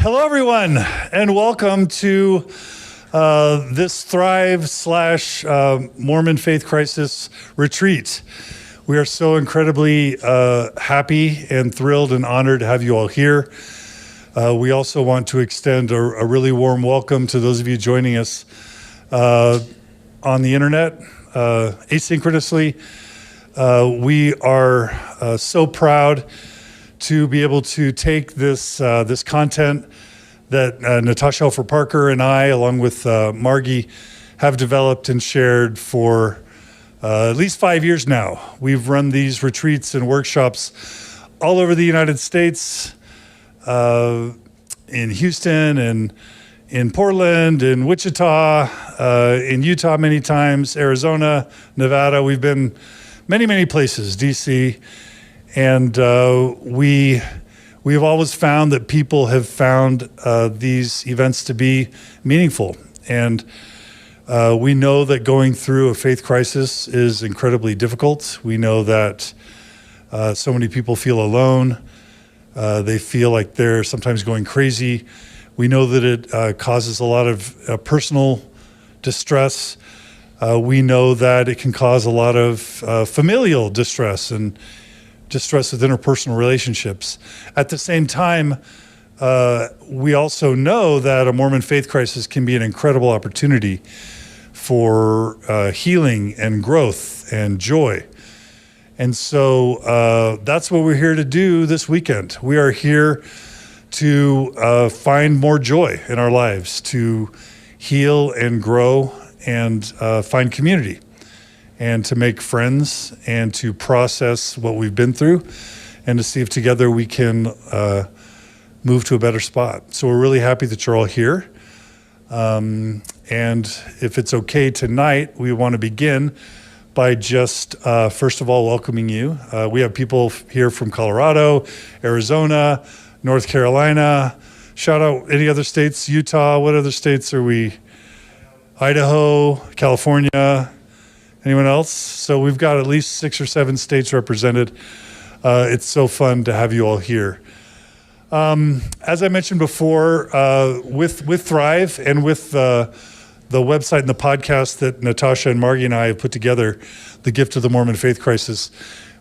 Hello, everyone, and welcome to this Thrive/Mormon Faith Crisis retreat. We are so incredibly happy and thrilled and honored to have you all here. We also want to extend a really warm welcome to those of you joining us on the internet asynchronously. We are so proud to be able to take this content that Natasha, Helfer, Parker, and I, along with Margie, have developed and shared for at least 5 years now. We've run these retreats and workshops all over the United States, in Houston and in Portland, in Wichita, in Utah many times, Arizona, Nevada. We've been many places, DC. And we've always found that people have found these events to be meaningful. And we know that going through a faith crisis is incredibly difficult. We know that so many people feel alone. They feel like they're sometimes going crazy. We know that it causes a lot of personal distress. We know that it can cause a lot of familial distress and distress with interpersonal relationships. At the same time, we also know that a Mormon faith crisis can be an incredible opportunity for healing and growth and joy. And so that's what we're here to do this weekend. We are here to find more joy in our lives, to heal and grow and find community, and to make friends and to process what we've been through and to see if together we can move to a better spot. So we're really happy that you're all here. And if it's okay tonight, we want to begin by just, first of all, welcoming you. We have people here from Colorado, Arizona, North Carolina. Shout out any other states, Utah, what other states are we? Idaho, California. Anyone else? So we've got at least 6 or 7 states represented. It's so fun to have you all here. As I mentioned before, with Thrive and with the website and the podcast that Natasha and Margie and I have put together, The Gift of the Mormon Faith Crisis,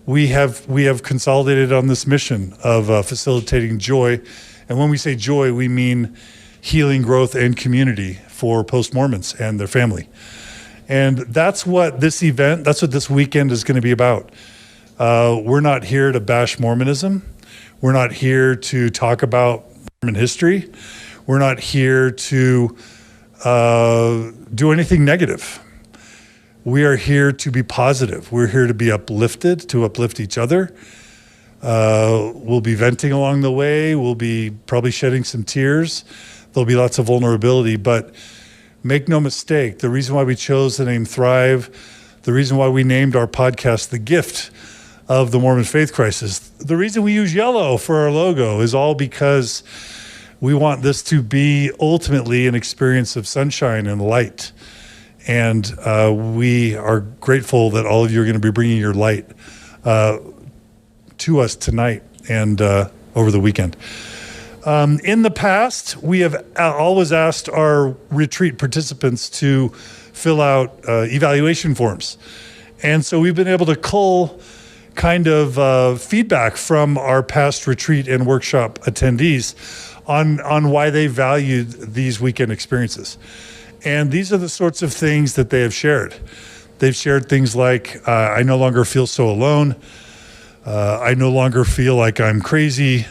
we have consolidated on this mission of facilitating joy. And when we say joy, we mean healing, growth, and community for post-Mormons and their family. And that's what this weekend is going to be about. We're not here to bash Mormonism. We're not here to talk about Mormon history. We're not here to do anything negative. We are here to be positive. We're here to be uplifted, to uplift each other. We'll be venting along the way. We'll be probably shedding some tears. There'll be lots of vulnerability, but make no mistake, the reason why we chose the name Thrive, the reason why we named our podcast The Gift of the Mormon Faith Crisis, the reason we use yellow for our logo is all because we want this to be ultimately an experience of sunshine and light. And we are grateful that all of you are going to be bringing your light to us tonight and over the weekend. In the past, we have always asked our retreat participants to fill out evaluation forms. And so we've been able to cull kind of feedback from our past retreat and workshop attendees on why they valued these weekend experiences. And these are the sorts of things that they have shared. They've shared things like, I no longer feel so alone. I no longer feel like I'm crazy.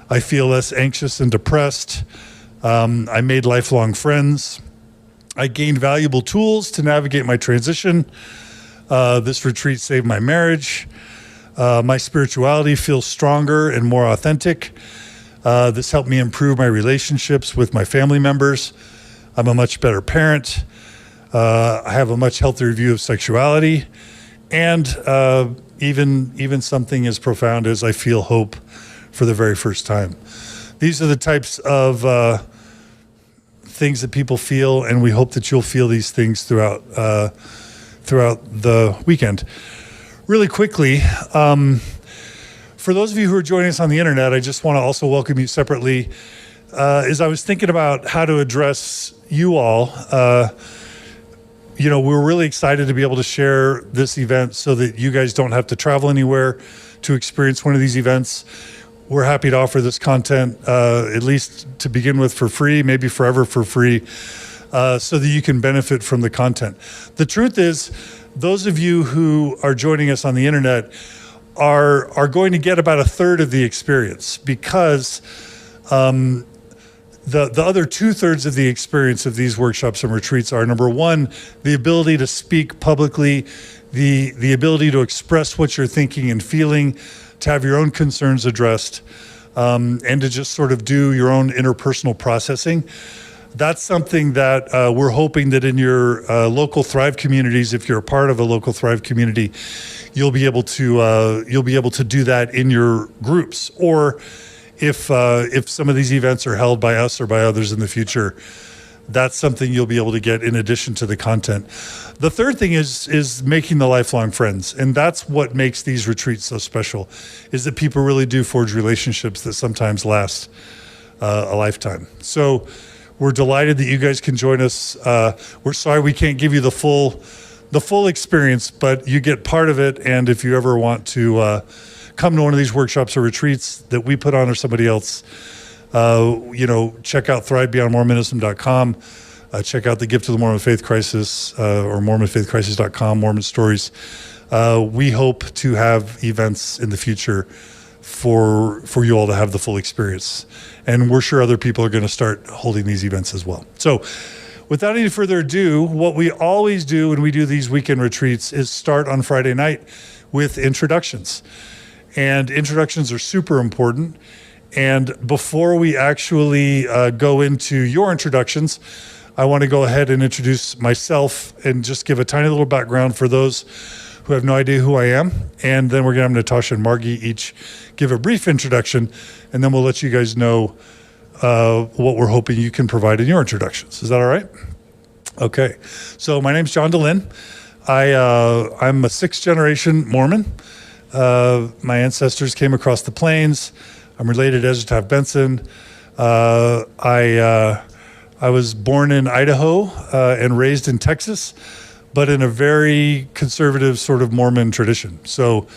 I feel less anxious and depressed. I made lifelong friends. I gained valuable tools to navigate my transition. This retreat saved my marriage. My spirituality feels stronger and more authentic. This helped me improve my relationships with my family members. I'm a much better parent. I have a much healthier view of sexuality. And even something as profound as I feel hope for the very first time. These are the types of things that people feel, and we hope that you'll feel these things throughout the weekend. Really quickly, for those of you who are joining us on the internet, I just want to also welcome you separately. as I was thinking about how to address you all, we're really excited to be able to share this event so that you guys don't have to travel anywhere to experience one of these events. We're happy to offer this content, at least to begin with, for free, maybe forever for free, so that you can benefit from the content. The truth is, those of you who are joining us on the internet are going to get about a third of the experience, because the other 2/3 of the experience of these workshops and retreats are, number one, the ability to speak publicly, the ability to express what you're thinking and feeling, to have your own concerns addressed, and to just sort of do your own interpersonal processing. That's something that we're hoping that in your local Thrive communities, if you're a part of a local Thrive community, you'll be able to do that in your groups, or if some of these events are held by us or by others in the future, that's something you'll be able to get in addition to the content. The third thing is making the lifelong friends. And that's what makes these retreats so special, is that people really do forge relationships that sometimes last a lifetime. So we're delighted that you guys can join us. We're sorry we can't give you the full experience, but you get part of it. And if you ever want to come to one of these workshops or retreats that we put on or somebody else, check out thrivebeyondmormonism.com. Check out the Gift of the Mormon Faith Crisis, or mormonfaithcrisis.com, Mormon Stories. We hope to have events in the future for you all to have the full experience. And we're sure other people are going to start holding these events as well. So without any further ado, what we always do when we do these weekend retreats is start on Friday night with introductions. And introductions are super important. And before we actually go into your introductions, I want to go ahead and introduce myself and just give a tiny little background for those who have no idea who I am. And then we're going to have Natasha and Margie each give a brief introduction, and then we'll let you guys know what we're hoping you can provide in your introductions. Is that all right? Okay. So my name's John Dehlin. I'm a 6th generation Mormon. My ancestors came across the plains. I'm related to Ezra Taft Benson. I was born in Idaho and raised in Texas, but in a very conservative sort of Mormon tradition. So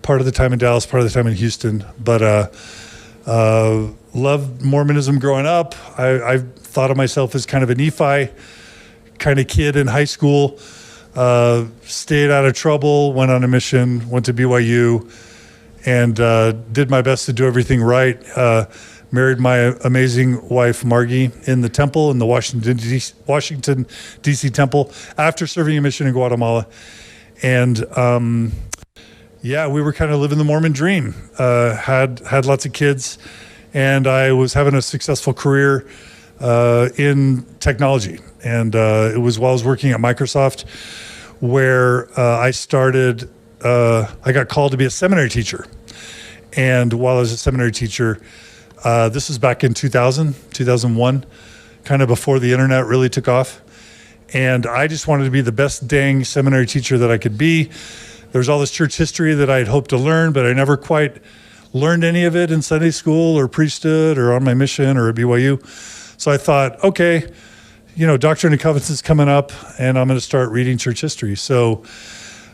part of the time in Dallas, part of the time in Houston, but loved Mormonism growing up. I thought of myself as kind of a Nephi kind of kid in high school. Stayed out of trouble, went on a mission, went to BYU, and did my best to do everything right. Married my amazing wife, Margie, in the temple, in the Washington, D.C. temple, after serving a mission in Guatemala. And we were kind of living the Mormon dream. Had lots of kids, and I was having a successful career in technology. And it was while I was working at Microsoft where I got called to be a seminary teacher. And while I was a seminary teacher, this was back in 2001, kind of before the internet really took off. And I just wanted to be the best dang seminary teacher that I could be. There was all this church history that I had hoped to learn, but I never quite learned any of it in Sunday school or priesthood or on my mission or at BYU. So I thought, okay, Doctrine and Covenants is coming up, and I'm going to start reading church history. So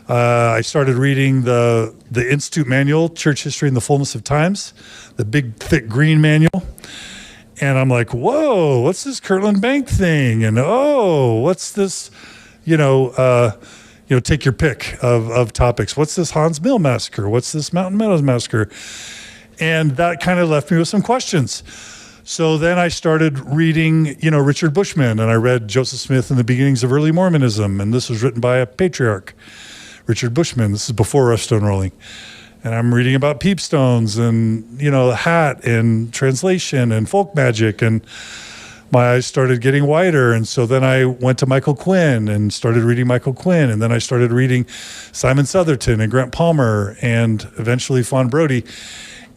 I started reading the Institute Manual, Church History in the Fullness of Times, the big, thick green manual. And I'm like, whoa, what's this Kirtland Bank thing? And what's this, take your pick of topics. What's this Hans Mill Massacre? What's this Mountain Meadows Massacre? And that kind of left me with some questions. So then I started reading, Richard Bushman, and I read Joseph Smith and the Beginnings of Early Mormonism, and this was written by a patriarch, Richard Bushman. This is before Rough Stone Rolling. And I'm reading about peepstones and, the hat and translation and folk magic, and my eyes started getting wider. And so then I went to Michael Quinn and started reading Michael Quinn, and then I started reading Simon Southerton and Grant Palmer and eventually Fawn Brody.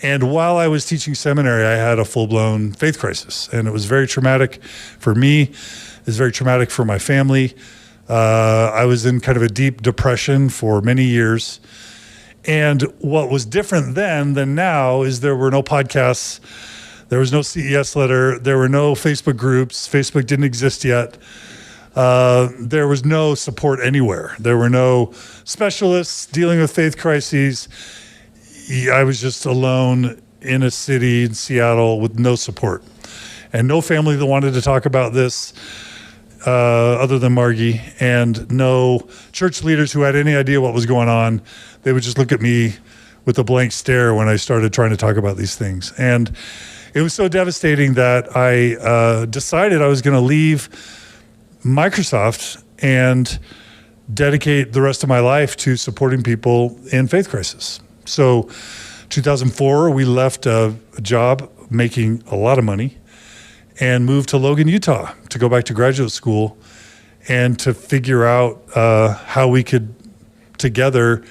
And while I was teaching seminary, I had a full-blown faith crisis, and it was very traumatic for me. It was very traumatic for my family. I was in kind of a deep depression for many years. And what was different then than now is there were no podcasts. There was no CES letter. There were no Facebook groups. Facebook didn't exist yet. There was no support anywhere. There were no specialists dealing with faith crises. I was just alone in a city in Seattle with no support and no family that wanted to talk about this other than Margie, and no church leaders who had any idea what was going on. They would just look at me with a blank stare when I started trying to talk about these things. And it was so devastating that I decided I was going to leave Microsoft and dedicate the rest of my life to supporting people in faith crisis. So 2004, we left a job making a lot of money and moved to Logan, Utah to go back to graduate school and to figure out how we could together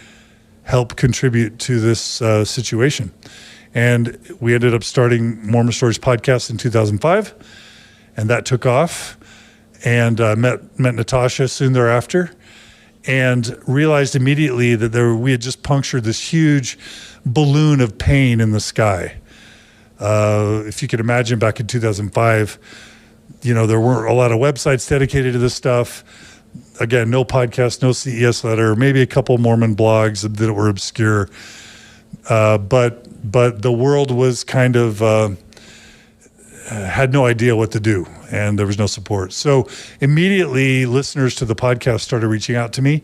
help contribute to this situation. And we ended up starting Mormon Stories podcast in 2005, and that took off. And met Natasha soon thereafter, and realized immediately that we had just punctured this huge balloon of pain in the sky. If you could imagine, back in 2005, there weren't a lot of websites dedicated to this stuff. Again, no podcast, no CES letter, maybe a couple Mormon blogs that were obscure. But the world was kind of had no idea what to do, and there was no support. So immediately, listeners to the podcast started reaching out to me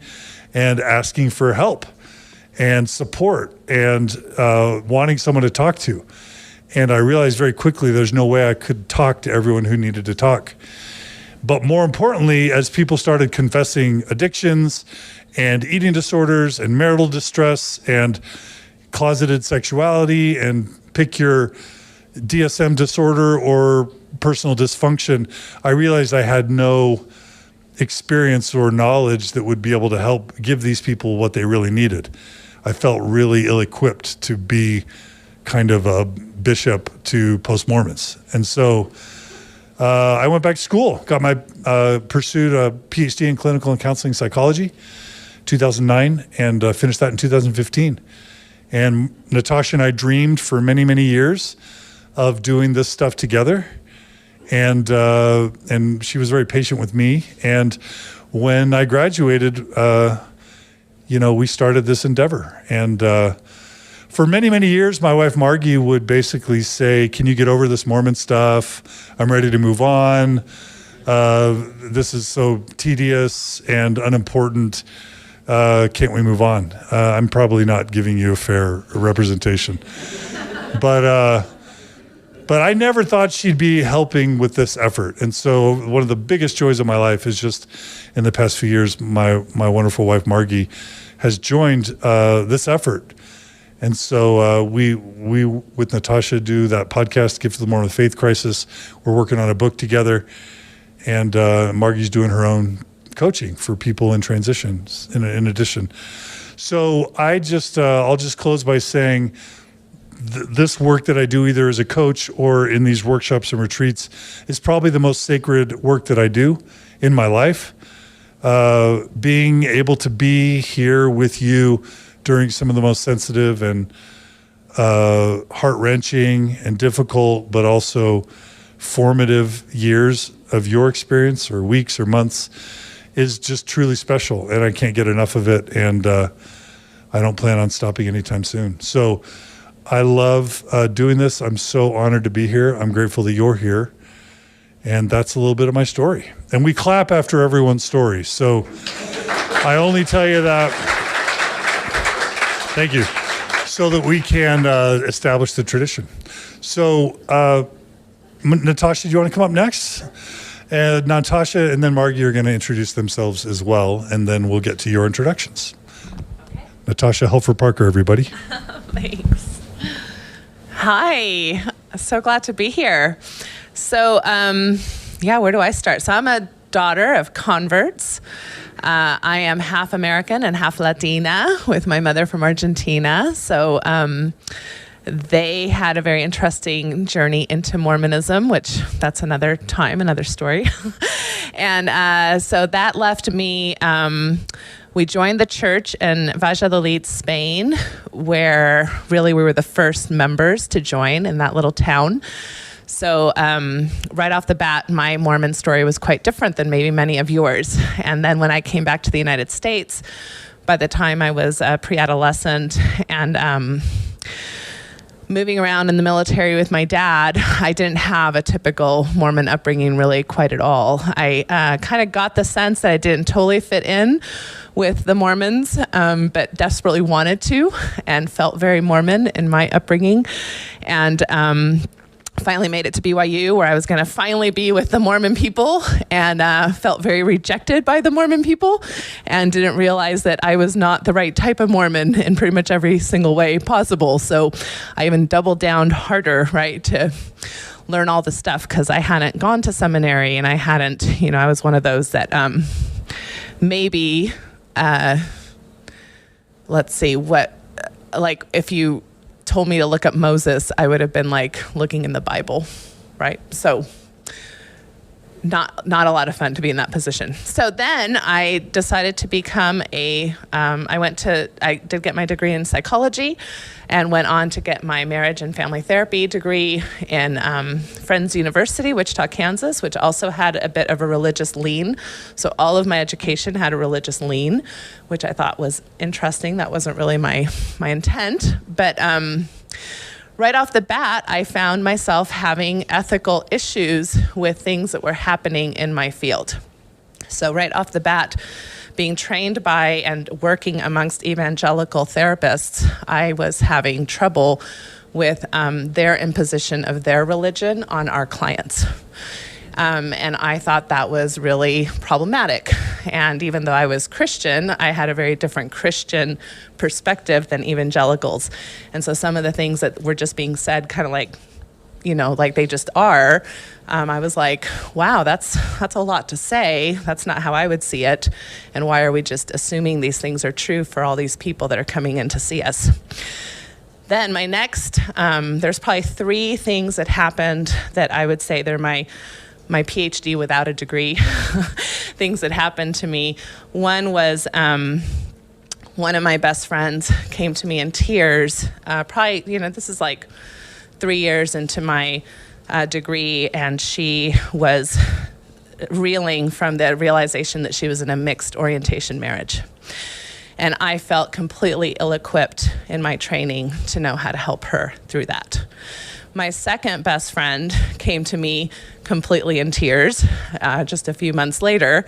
and asking for help and support and wanting someone to talk to. And I realized very quickly there's no way I could talk to everyone who needed to talk. But more importantly, as people started confessing addictions and eating disorders and marital distress and closeted sexuality and pick your DSM disorder or personal dysfunction, I realized I had no experience or knowledge that would be able to help give these people what they really needed. I felt really ill-equipped to be kind of a bishop to post-Mormons. And so I went back to school, pursued a Ph.D. in clinical and counseling psychology, 2009, and finished that in 2015. And Natasha and I dreamed for many, many years of doing this stuff together. And she was very patient with me. And when I graduated, we started this endeavor. And for many, many years, my wife Margie would basically say, "Can you get over this Mormon stuff? I'm ready to move on. This is so tedious and unimportant. Can't we move on?" I'm probably not giving you a fair representation. But I never thought she'd be helping with this effort. And so one of the biggest joys of my life is just in the past few years, my wonderful wife, Margie, has joined this effort. And so we with Natasha do that podcast, Gift of the Mormon Faith Crisis. We're working on a book together. And Margie's doing her own coaching for people in transitions in addition. So I'll just close by saying, this work that I do either as a coach or in these workshops and retreats is probably the most sacred work that I do in my life. Being able to be here with you during some of the most sensitive and heart-wrenching and difficult, but also formative years of your experience, or weeks or months, is just truly special, and I can't get enough of it, and I don't plan on stopping anytime soon. So I love doing this. I'm so honored to be here. I'm grateful that you're here. And that's a little bit of my story. And we clap after everyone's story. So I only tell you that, thank you, so that we can establish the tradition. So Natasha, do you want to come up next? Natasha and then Margie are going to introduce themselves as well, and then we'll get to your introductions. Okay. Natasha Helfer Parker, everybody. Thanks. Hi, so glad to be here. So, where do I start? So I'm a daughter of converts. I am half American and half Latina, with my mother from Argentina. So they had a very interesting journey into Mormonism, which that's another time, another story. And so that left me We joined the church in Valladolid, Spain, where really we were the first members to join in that little town. So right off the bat, my Mormon story was quite different than maybe many of yours. And then when I came back to the United States, by the time I was a pre-adolescent and moving around in the military with my dad, I didn't have a typical Mormon upbringing really quite at all. I kind of got the sense that I didn't totally fit in with the Mormons, but desperately wanted to and felt very Mormon in my upbringing. And finally made it to BYU, where I was going to finally be with the Mormon people, and felt very rejected by the Mormon people and didn't realize that I was not the right type of Mormon in pretty much every single way possible. So I even doubled down harder, right, to learn all the stuff, because I hadn't gone to seminary, and I hadn't, I was one of those that maybe, let's see, like if you told me to look up Moses, I would have been like looking in the Bible, right? So not a lot of fun to be in that position. So then I decided to become I did get my degree in psychology and went on to get my marriage and family therapy degree in Friends University, Wichita, Kansas, which also had a bit of a religious lean. So all of my education had a religious lean, which I thought was interesting. That wasn't really my intent, but right off the bat, I found myself having ethical issues with things that were happening in my field. So right off the bat, being trained by and working amongst evangelical therapists, I was having trouble with their imposition of their religion on our clients. And I thought that was really problematic. And even though I was Christian, I had a very different Christian perspective than evangelicals. And so some of the things that were just being said kind of like, like they just are, I was like, wow, that's a lot to say. That's not how I would see it. And why are we just assuming these things are true for all these people that are coming in to see us? Then my next, there's probably 3 things that happened that I would say they're my PhD without a degree, things that happened to me. One was one of my best friends came to me in tears, probably, this is like 3 years into my degree, and she was reeling from the realization that she was in a mixed orientation marriage. And I felt completely ill-equipped in my training to know how to help her through that. My second best friend came to me completely in tears just a few months later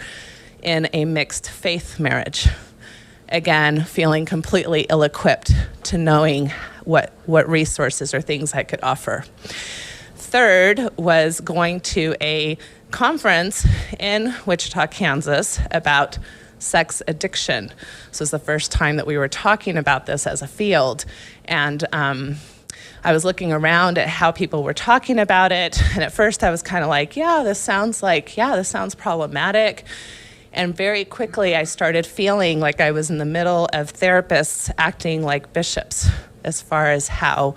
in a mixed faith marriage. Again, feeling completely ill-equipped to knowing what resources or things I could offer. Third was going to a conference in Wichita, Kansas about sex addiction. So it was the first time that we were talking about this as a field. And I was looking around at how people were talking about it. And at first I was kind of like, this sounds problematic. And very quickly I started feeling like I was in the middle of therapists acting like bishops as far as how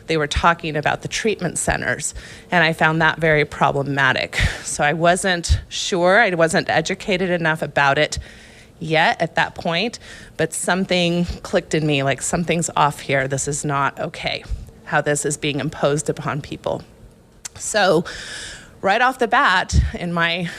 they were talking about the treatment centers. And I found that very problematic. So I wasn't sure, I wasn't educated enough about it yet at that point, but something clicked in me, like something's off here. This is not okay, how this is being imposed upon people. So right off the bat, in my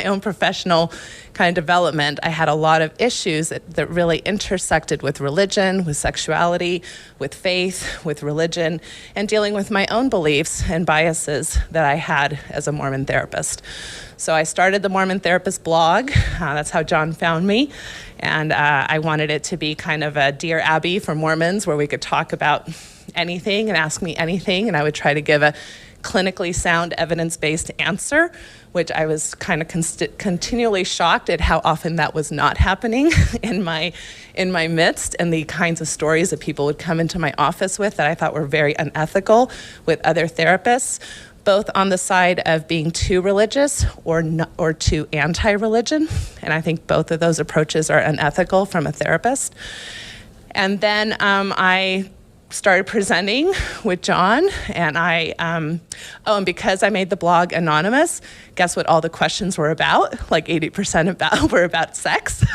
own professional kind of development, I had a lot of issues that really intersected with religion, with sexuality, with faith, with religion, and dealing with my own beliefs and biases that I had as a Mormon therapist. So I started the Mormon Therapist blog. That's how John found me. And I wanted it to be kind of a Dear Abby for Mormons, where we could talk about anything and ask me anything, and I would try to give a clinically sound, evidence-based answer, which I was kind of continually shocked at how often that was not happening in my midst, and the kinds of stories that people would come into my office with that I thought were very unethical with other therapists, both on the side of being too religious or too anti-religion. And I think both of those approaches are unethical from a therapist. And then I started presenting with John, and and because I made the blog anonymous, guess what all the questions were about? Like 80% were about sex.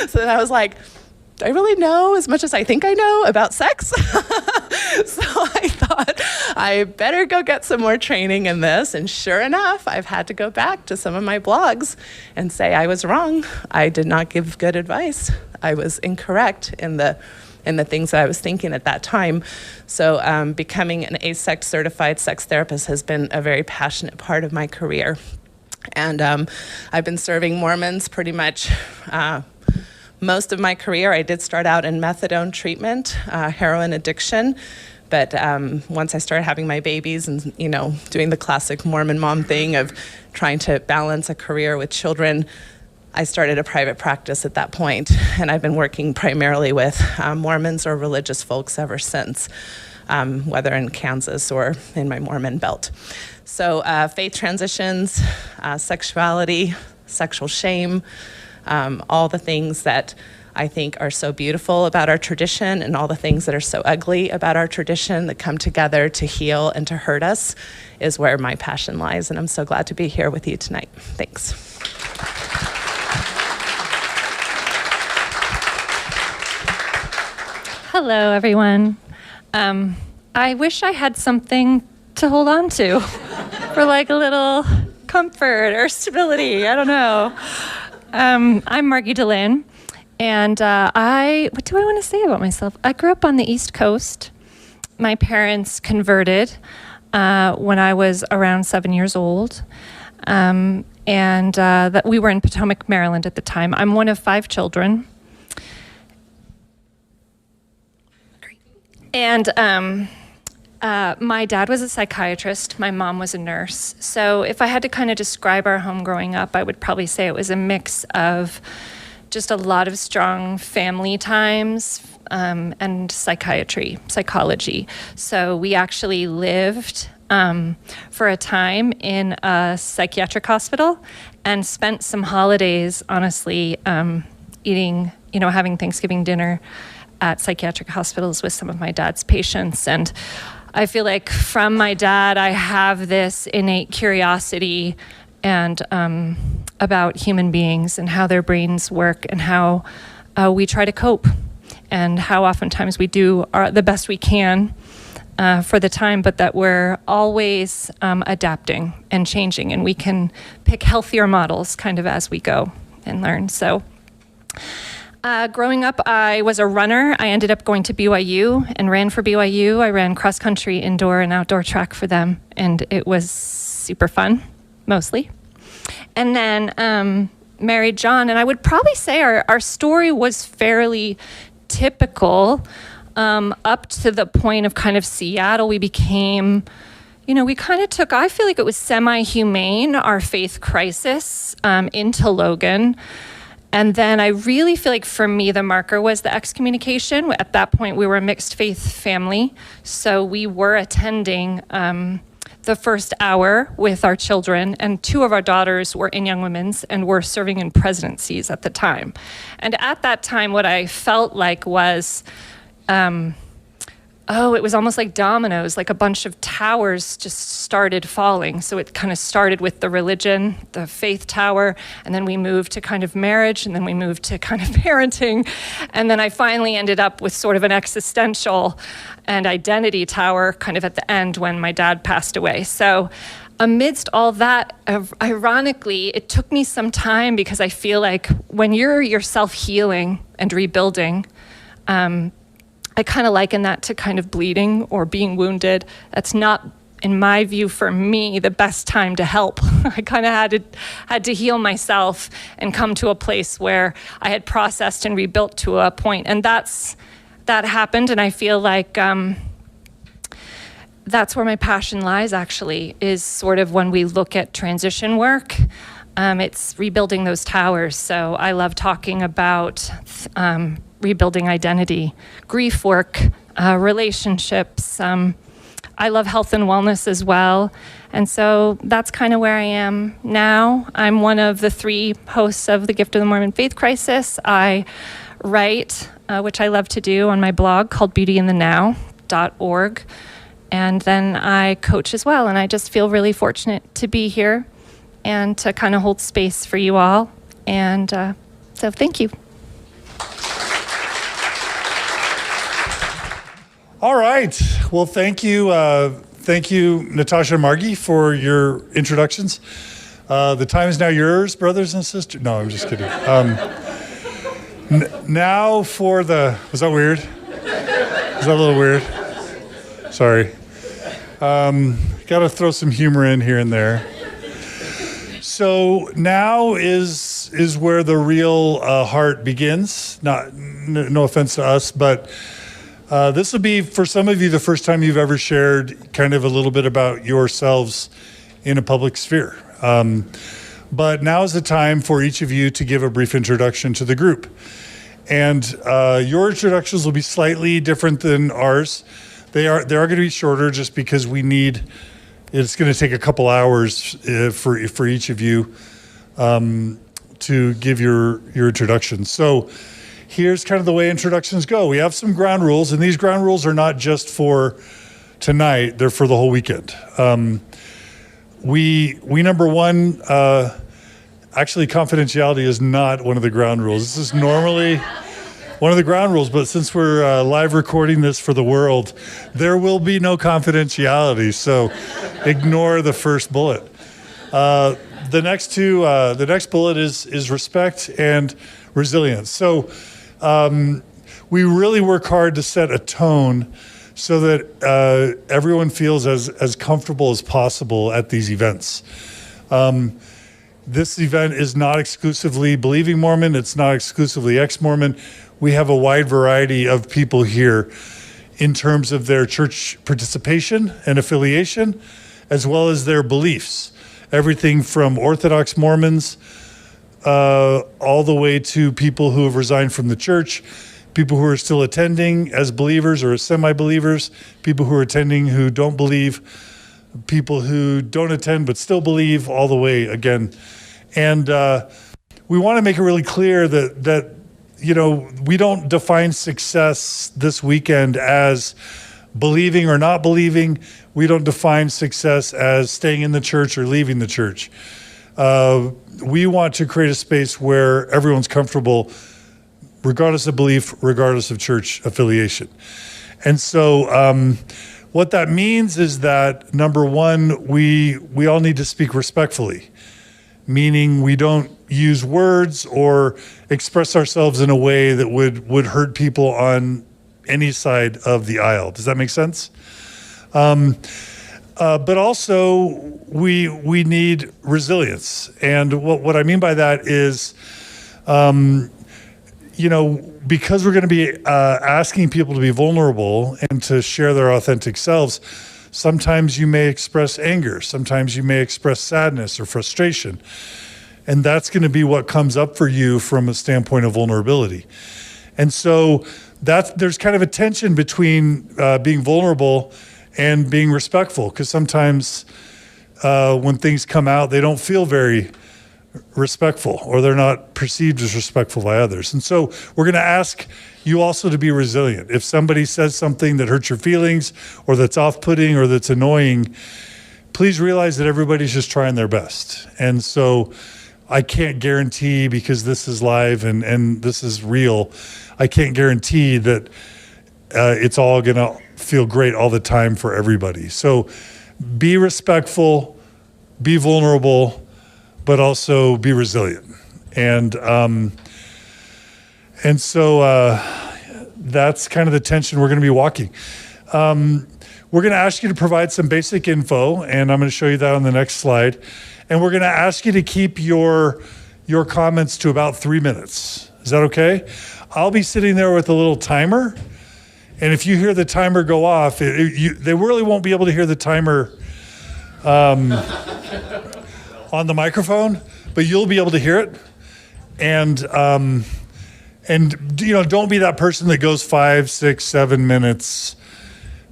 So then I was like, do I really know as much as I think I know about sex? So I thought I better go get some more training in this. And sure enough, I've had to go back to some of my blogs and say I was wrong. I did not give good advice. I was incorrect in the things that I was thinking at that time. So becoming an ASEC certified sex therapist has been a very passionate part of my career. And I've been serving Mormons pretty much most of my career. I did start out in methadone treatment, heroin addiction, but once I started having my babies and, doing the classic Mormon mom thing of trying to balance a career with children, I started a private practice at that point, and I've been working primarily with Mormons or religious folks ever since, whether in Kansas or in my Mormon belt. So faith transitions, sexuality, sexual shame, all the things that I think are so beautiful about our tradition and all the things that are so ugly about our tradition that come together to heal and to hurt us is where my passion lies. And I'm so glad to be here with you tonight. Thanks. Hello, everyone. I wish I had something to hold on to for like a little comfort or stability. I don't know. I'm Margie Dehlin, and what do I want to say about myself? I grew up on the East Coast. My parents converted when I was around 7 years old, and that we were in Potomac, Maryland at the time. I'm one of 5 children. And my dad was a psychiatrist. My mom was a nurse. So if I had to kind of describe our home growing up, I would probably say it was a mix of just a lot of strong family times and psychology. So we actually lived for a time in a psychiatric hospital and spent some holidays, honestly, eating, having Thanksgiving dinner at psychiatric hospitals with some of my dad's patients. And I feel like from my dad, I have this innate curiosity and about human beings and how their brains work and how we try to cope and how oftentimes we do the best we can for the time, but that we're always adapting and changing, and we can pick healthier models kind of as we go and learn. So growing up, I was a runner. I ended up going to BYU and ran for BYU. I ran cross country, indoor and outdoor track for them, and it was super fun, mostly. And then married John, and I would probably say our story was fairly typical up to the point of kind of Seattle. We became, we kind of took, I feel like it was semi-humane, our faith crisis into Logan. And then I really feel like for me, the marker was the excommunication. At that point, we were a mixed faith family. So we were attending the first hour with our children, and 2 of our daughters were in Young Women's and were serving in presidencies at the time. And at that time, what I felt like was, it was almost like dominoes, like a bunch of towers just started falling. So it kind of started with the religion, the faith tower, and then we moved to kind of marriage, and then we moved to kind of parenting. And then I finally ended up with sort of an existential and identity tower kind of at the end when my dad passed away. So amidst all that, ironically, it took me some time because I feel like when you're yourself healing and rebuilding, I kind of liken that to kind of bleeding or being wounded. That's not, in my view, for me, the best time to help. I kind of had to heal myself and come to a place where I had processed and rebuilt to a point. And that happened, and I feel like that's where my passion lies, actually, is sort of when we look at transition work. It's rebuilding those towers. So I love talking about rebuilding identity, grief work, relationships. I love health and wellness as well. And so that's kind of where I am now. I'm one of the 3 hosts of the Gift of the Mormon Faith Crisis. I write, which I love to do, on my blog called beautyinthenow.org. And then I coach as well. And I just feel really fortunate to be here and to kind of hold space for you all. And so thank you. All right. Well, thank you, Natasha and Margie, for your introductions. The time is now yours, brothers and sisters. No, I'm just kidding. Now for the, was that weird? Was that a little weird? Sorry. Got to throw some humor in here and there. So now is where the real heart begins. No offense to us, but this will be, for some of you, the first time you've ever shared kind of a little bit about yourselves in a public sphere. But now is the time for each of you to give a brief introduction to the group. And your introductions will be slightly different than ours. They are going to be shorter just because it's going to take a couple hours for each of you to give your introduction. So here's kind of the way introductions go. We have some ground rules, and these ground rules are not just for tonight, they're for the whole weekend. We number one, actually confidentiality is not one of the ground rules. This is normally one of the ground rules, but since we're live recording this for the world, there will be no confidentiality, so ignore the first bullet. The next bullet is respect and resilience. So we really work hard to set a tone so that everyone feels as comfortable as possible at these events. This event is not exclusively believing Mormon. It's not exclusively ex-Mormon. We have a wide variety of people here in terms of their church participation and affiliation, as well as their beliefs. Everything from Orthodox Mormons all the way to people who have resigned from the church, people who are still attending as believers or as semi-believers, people who are attending who don't believe, people who don't attend but still believe, all the way again. And we want to make it really clear that we don't define success this weekend as believing or not believing. We don't define success as staying in the church or leaving the church. We want to create a space where everyone's comfortable, regardless of belief, regardless of church affiliation. And so what that means is that, number one, we all need to speak respectfully, meaning we don't use words or express ourselves in a way that would hurt people on any side of the aisle. Does that make sense? But also we need resilience. And what I mean by that is, because we're going to be asking people to be vulnerable and to share their authentic selves, sometimes you may express anger, sometimes you may express sadness or frustration. And that's going to be what comes up for you from a standpoint of vulnerability. And so there's kind of a tension between being vulnerable and being respectful, because sometimes when things come out, they don't feel very respectful, or they're not perceived as respectful by others. And so we're going to ask you also to be resilient. If somebody says something that hurts your feelings, or that's off-putting, or that's annoying, please realize that everybody's just trying their best. And so I can't guarantee, because this is live and this is real, I can't guarantee that it's all going to feel great all the time for everybody. So be respectful, be vulnerable, but also be resilient. And so that's kind of the tension we're going to be walking. We're going to ask you to provide some basic info, and I'm going to show you that on the next slide. And we're going to ask you to keep your comments to about 3 minutes. Is that okay? I'll be sitting there with a little timer, and if you hear the timer go off, they really won't be able to hear the timer on the microphone, but you'll be able to hear it. And don't be that person that goes 5, 6, 7 minutes,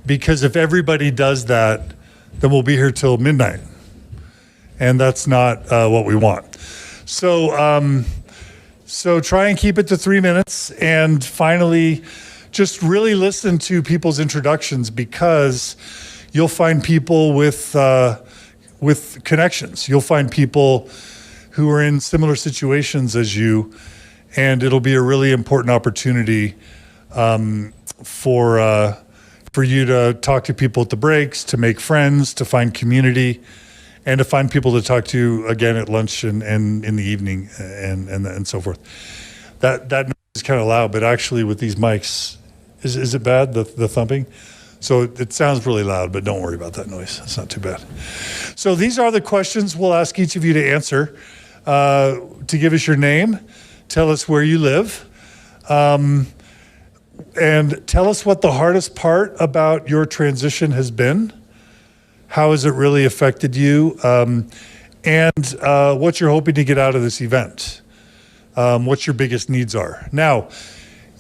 because if everybody does that, then we'll be here till midnight. And that's not what we want. So try and keep it to 3 minutes. And finally, just really listen to people's introductions, because you'll find people with connections. You'll find people who are in similar situations as you, and it'll be a really important opportunity for for you to talk to people at the breaks, to make friends, to find community, and to find people to talk to again at lunch and in the evening and so forth. That noise is kind of loud, but actually with these mics, is it bad, the thumping? So it sounds really loud, but don't worry about that noise. It's not too bad. So these are the questions we'll ask each of you to answer. To give us your name, tell us where you live, and tell us what the hardest part about your transition has been. How has it really affected you? And what you're hoping to get out of this event. What your biggest needs are. Now,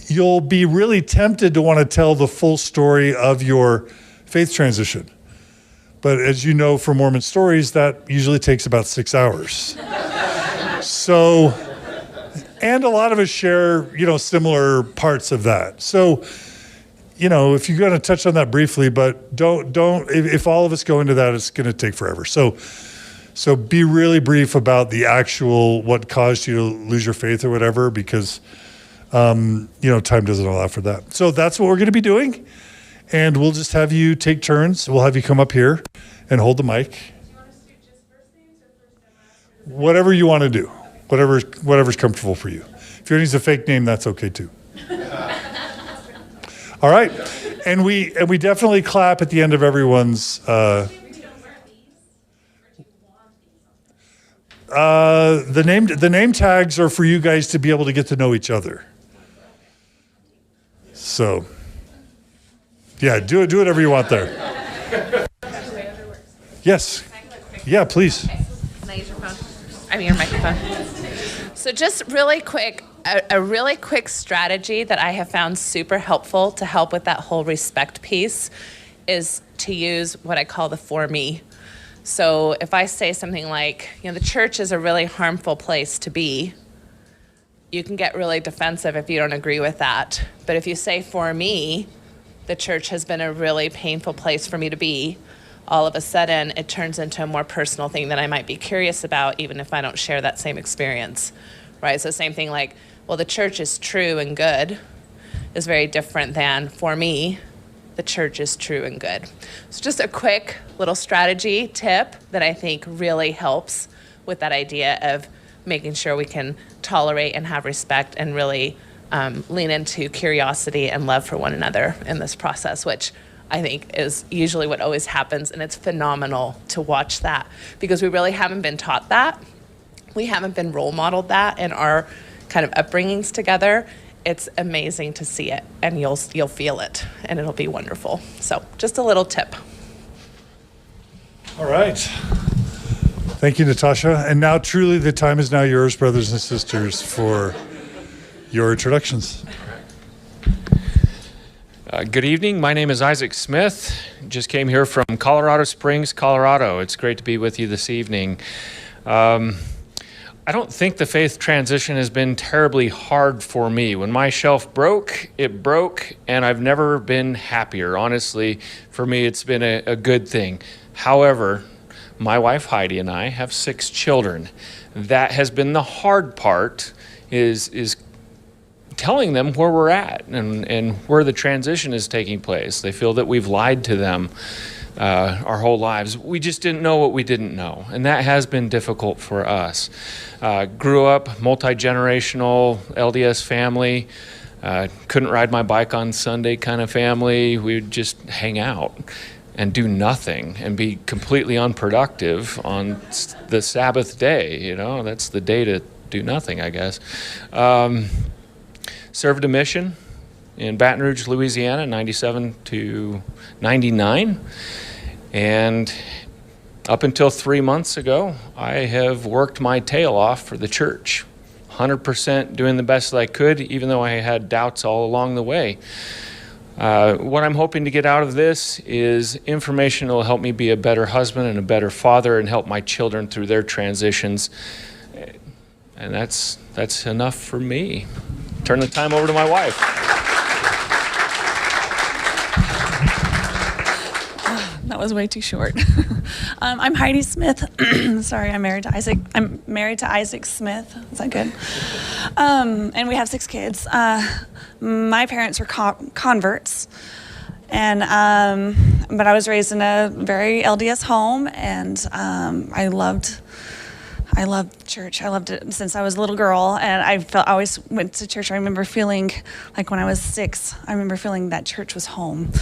you'll be really tempted to want to tell the full story of your faith transition. But as you know from Mormon stories, that usually takes about 6 hours. So, and a lot of us share, similar parts of that. So, if you're going to touch on that briefly, but don't, if all of us go into that, it's going to take forever. So be really brief about the actual, what caused you to lose your faith or whatever, because, time doesn't allow for that. So that's what we're going to be doing. And we'll just have you take turns. We'll have you come up here and hold the mic. Do you want us to do just first names or first and last? Whatever you want to do. Whatever's comfortable for you. If yours is a fake name, that's okay too. All right. And we definitely clap at the end of everyone's the name tags are for you guys to be able to get to know each other. So, yeah, do whatever you want there. Yes. Yeah, please. Can I use your phone? Your microphone. So just really quick, a really quick strategy that I have found super helpful to help with that whole respect piece is to use what I call the for me. So if I say something like, the church is a really harmful place to be, you can get really defensive if you don't agree with that. But if you say, for me, the church has been a really painful place for me to be, all of a sudden it turns into a more personal thing that I might be curious about, even if I don't share that same experience, right? So same thing like, well, the church is true and good is very different than, for me, the church is true and good. So just a quick little strategy tip that I think really helps with that idea of making sure we can tolerate and have respect and really lean into curiosity and love for one another in this process, which I think is usually what always happens, and it's phenomenal to watch that because we really haven't been taught that. We haven't been role modeled that in our kind of upbringings together. It's amazing to see it, and you'll feel it, and it'll be wonderful. So just a little tip. All right. Thank you, Natasha. And now truly the time is now yours, brothers and sisters, for your introductions. Good evening. My name is Isaac Smith. Just came here from Colorado Springs, Colorado. It's great to be with you this evening. I don't think the faith transition has been terribly hard for me. When my shelf broke, it broke, and I've never been happier. Honestly, for me, it's been a good thing. However, my wife Heidi and I have 6 children. That has been the hard part, is telling them where we're at and where the transition is taking place. They feel that we've lied to them our whole lives. We just didn't know what we didn't know, and that has been difficult for us. Grew up multi-generational LDS family, couldn't ride my bike on Sunday kind of family. We would just hang out and do nothing and be completely unproductive on the Sabbath day. That's the day to do nothing, I guess. Served a mission in Baton Rouge, Louisiana, 97 to 99. And up until 3 months ago, I have worked my tail off for the church. 100% doing the best that I could, even though I had doubts all along the way. What I'm hoping to get out of this is information that will help me be a better husband and a better father and help my children through their transitions. And that's enough for me. Turn the time over to my wife. That was way too short. I'm Heidi Smith. Sorry, I'm married to Isaac. I'm married to Isaac Smith. Is that good? And we have 6 kids. My parents were converts, And but I was raised in a very LDS home, and I loved church. I loved it since I was a little girl, and I always went to church. I remember feeling like when I was 6, I remember feeling that church was home,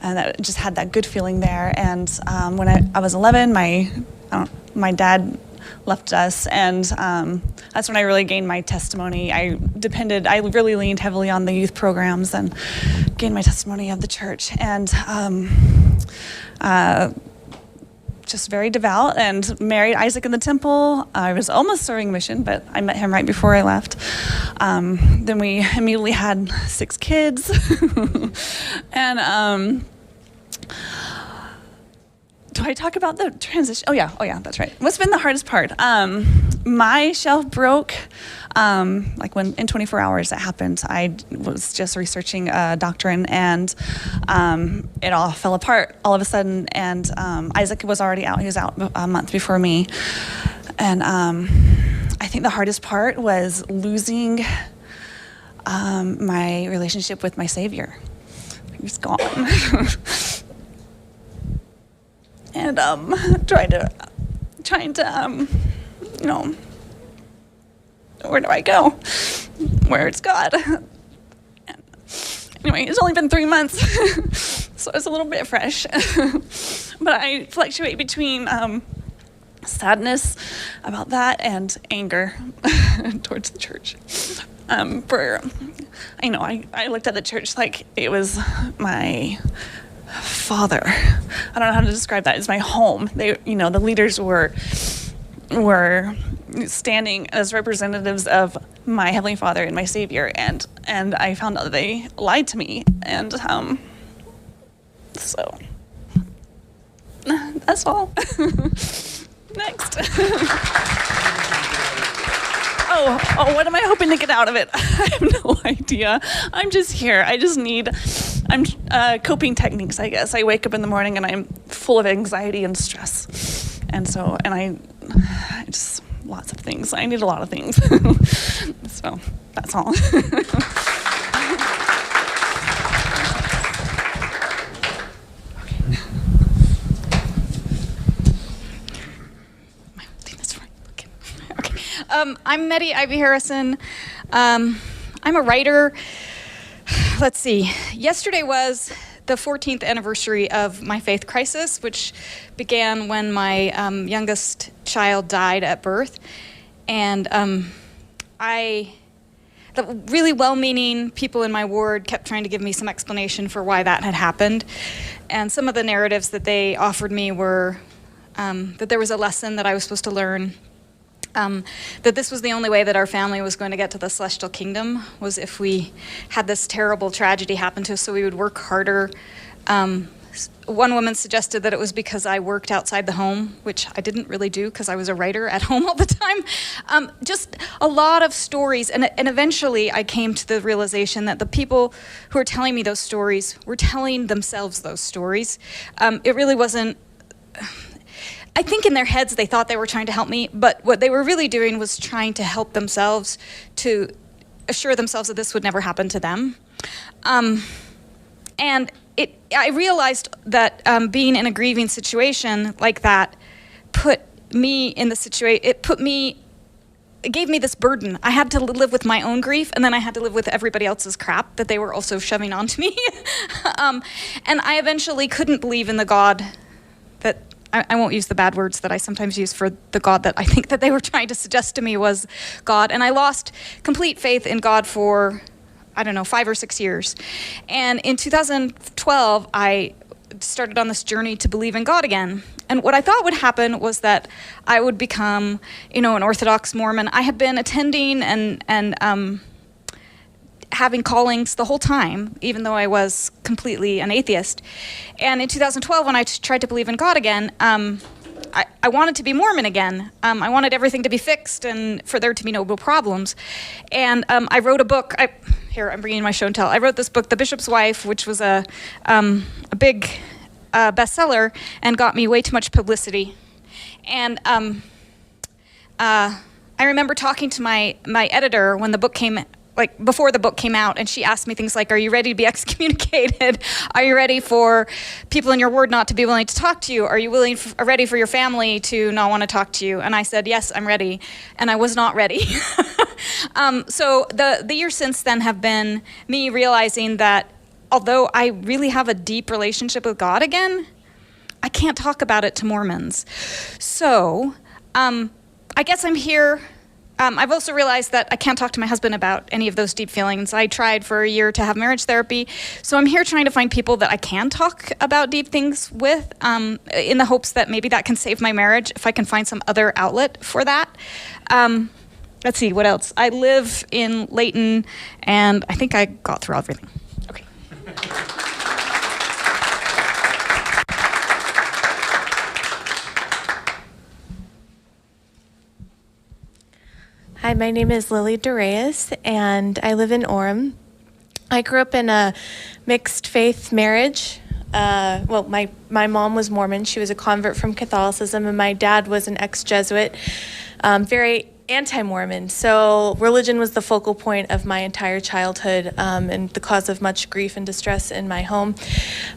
and that just had that good feeling there. And when I was 11, my dad left us, and that's when I really gained my testimony. I really leaned heavily on the youth programs and gained my testimony of the church, and just very devout, and married Isaac in the temple. I was almost serving mission, but I met him right before I left. Then we immediately had 6 kids. And do I talk about the transition? Oh yeah, that's right. What's been the hardest part? My shelf broke, like in 24 hours it happened. I was just researching a doctrine, and it all fell apart all of a sudden. And Isaac was already out. He was out a month before me. And I think the hardest part was losing my relationship with my Savior. He was gone. And trying to where do I go? Where's God? And anyway, it's only been 3 months, so it's a little bit fresh. But I fluctuate between sadness about that and anger towards the church. I looked at the church like it was my father. I don't know how to describe that. It's my home. The leaders were standing as representatives of my Heavenly Father and my Savior, and I found out that they lied to me, and so that's all. Next. Oh, what am I hoping to get out of it? I have no idea. I'm just here. I'm coping techniques, I guess. I wake up in the morning and I'm full of anxiety and stress. And I just, lots of things. I need a lot of things. So that's all. I'm Meddy Ivy Harrison. I'm a writer. Let's see. Yesterday was the 14th anniversary of my faith crisis, which began when my youngest child died at birth. And the really well-meaning people in my ward kept trying to give me some explanation for why that had happened. And some of the narratives that they offered me were that there was a lesson that I was supposed to learn. That this was the only way that our family was going to get to the celestial kingdom, was if we had this terrible tragedy happen to us, so we would work harder. One woman suggested that it was because I worked outside the home, which I didn't really do because I was a writer at home all the time. Just a lot of stories, and eventually I came to the realization that the people who were telling me those stories were telling themselves those stories. It really wasn't... I think in their heads they thought they were trying to help me, but what they were really doing was trying to help themselves to assure themselves that this would never happen to them. And I realized that being in a grieving situation like that put me in the situation, it gave me this burden. I had to live with my own grief, and then I had to live with everybody else's crap that they were also shoving onto me. And I eventually couldn't believe in the God that, I won't use the bad words that I sometimes use for the God that I think that they were trying to suggest to me was God. And I lost complete faith in God for, 5 or 6 years. And in 2012, I started on this journey to believe in God again. And what I thought would happen was that I would become, an Orthodox Mormon. I had been attending and having callings the whole time, even though I was completely an atheist. And in 2012, when I tried to believe in God again, I wanted to be Mormon again. I wanted everything to be fixed and for there to be no problems. And I wrote a book. I'm bringing my show and tell. I wrote this book, The Bishop's Wife, which was a big bestseller and got me way too much publicity. And I remember talking to my editor when the book came like before the book came out, and she asked me things like, are you ready to be excommunicated? Are you ready for people in your ward not to be willing to talk to you? Are you ready for your family to not want to talk to you? And I said, yes, I'm ready. And I was not ready. So the years since then have been me realizing that although I really have a deep relationship with God again, I can't talk about it to Mormons. So I guess I'm here. I've also realized that I can't talk to my husband about any of those deep feelings. I tried for a year to have marriage therapy. So I'm here trying to find people that I can talk about deep things with, in the hopes that maybe that can save my marriage if I can find some other outlet for that. Let's see, what else? I live in Layton, and I think I got through everything. Okay. Hi, my name is Lily DeReyes, and I live in Orem. I grew up in a mixed faith marriage. Well, my mom was Mormon. She was a convert from Catholicism, and my dad was an ex-Jesuit, very anti-Mormon. So religion was the focal point of my entire childhood, and the cause of much grief and distress in my home.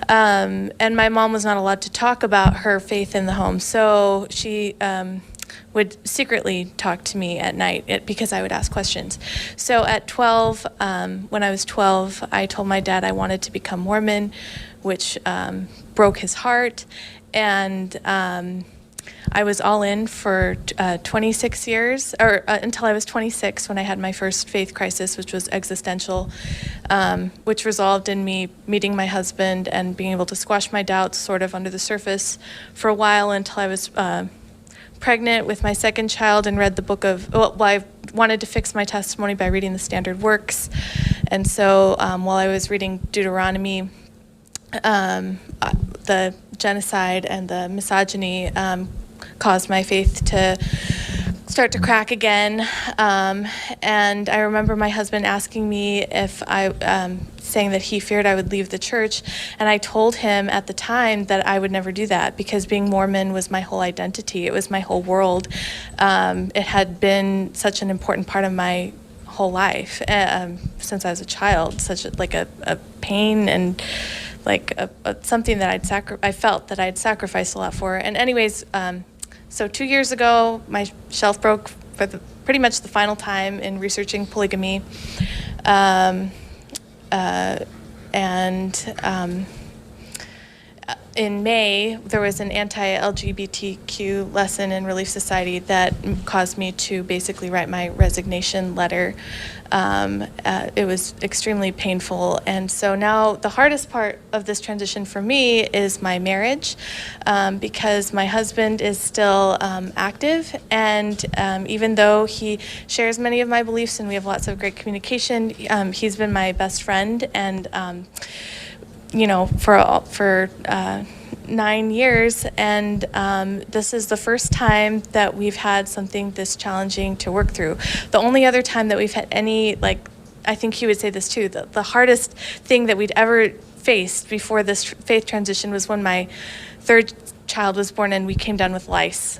And my mom was not allowed to talk about her faith in the home. So she would secretly talk to me at night because I would ask questions. So at 12, when I was 12, I told my dad I wanted to become Mormon, which broke his heart. And I was all in for 26 years, or until I was 26 when I had my first faith crisis, which was existential, which resolved in me meeting my husband and being able to squash my doubts sort of under the surface for a while until I was pregnant with my second child and read the book of, I wanted to fix my testimony by reading the standard works. And so while I was reading Deuteronomy, the genocide and the misogyny caused my faith to start to crack again. And I remember my husband asking me if saying that he feared I would leave the church. And I told him at the time that I would never do that because being Mormon was my whole identity. It was my whole world. It had been such an important part of my whole life since I was a child, such a pain and like something that I felt that I'd sacrificed a lot for. And anyways, so 2 years ago, my shelf broke for pretty much the final time in researching polygamy. In May, there was an anti-LGBTQ lesson in Relief Society that caused me to basically write my resignation letter. It was extremely painful. And so now the hardest part of this transition for me is my marriage, because my husband is still active. And even though he shares many of my beliefs and we have lots of great communication, he's been my best friend. And for 9 years, and this is the first time that we've had something this challenging to work through. The only other time that we've had any, I think he would say this too, the hardest thing that we'd ever faced before this faith transition was when my third child was born and we came down with lice.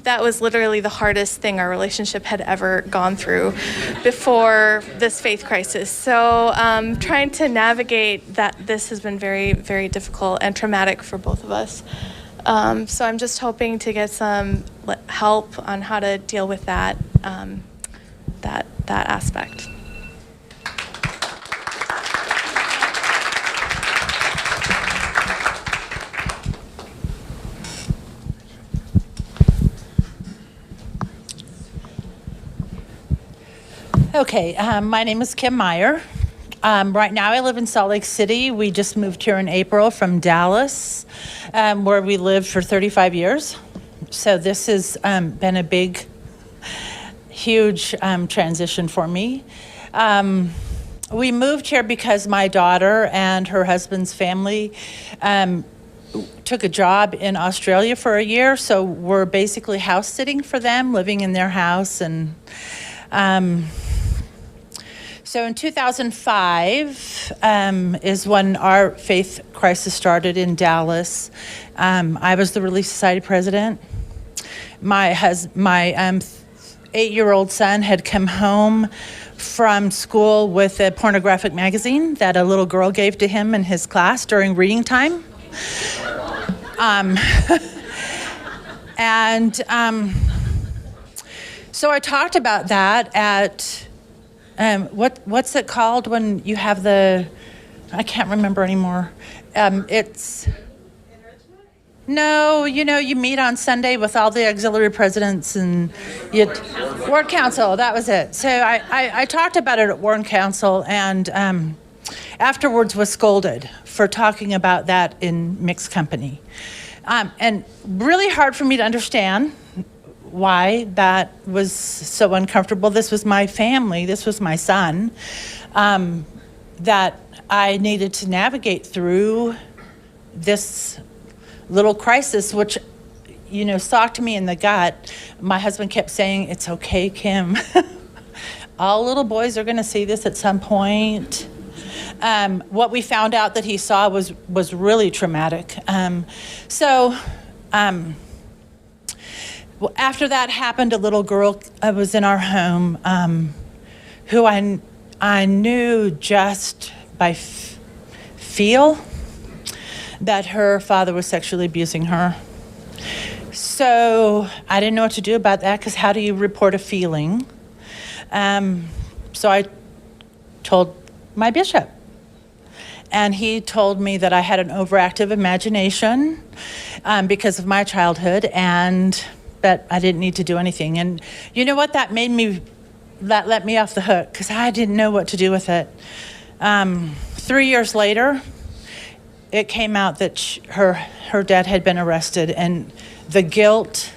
That was literally the hardest thing our relationship had ever gone through before this faith crisis. So trying to navigate that, this has been very, very difficult and traumatic for both of us. So I'm just hoping to get some help on how to deal with that, that aspect. Okay, my name is Kim Meyer. Right now I live in Salt Lake City. We just moved here in April from Dallas, where we lived for 35 years. So this has been a big, huge transition for me. We moved here because my daughter and her husband's family took a job in Australia for a year. So we're basically house sitting for them, living in their house. And so in 2005 is when our faith crisis started in Dallas. I was the Relief Society president. My 8-year-old son had come home from school with a pornographic magazine that a little girl gave to him in his class during reading time. So I talked about that at, what's it called when you have I can't remember anymore. It's... No, you meet on Sunday with all the auxiliary presidents and Ward Council, that was it. So I talked about it at Ward Council, and afterwards was scolded for talking about that in mixed company. And really hard for me to understand why that was so uncomfortable. This was my family, this was my son, that I needed to navigate through this little crisis, which, socked me in the gut. My husband kept saying, "It's okay, Kim. All little boys are going to see this at some point." What we found out that he saw was really traumatic. After that happened, a little girl was in our home who I knew just by feel that her father was sexually abusing her. So I didn't know what to do about that, because how do you report a feeling? So I told my bishop, and he told me that I had an overactive imagination because of my childhood, and that I didn't need to do anything. And you know what? That let me off the hook, because I didn't know what to do with it. 3 years later, it came out that her dad had been arrested, and the guilt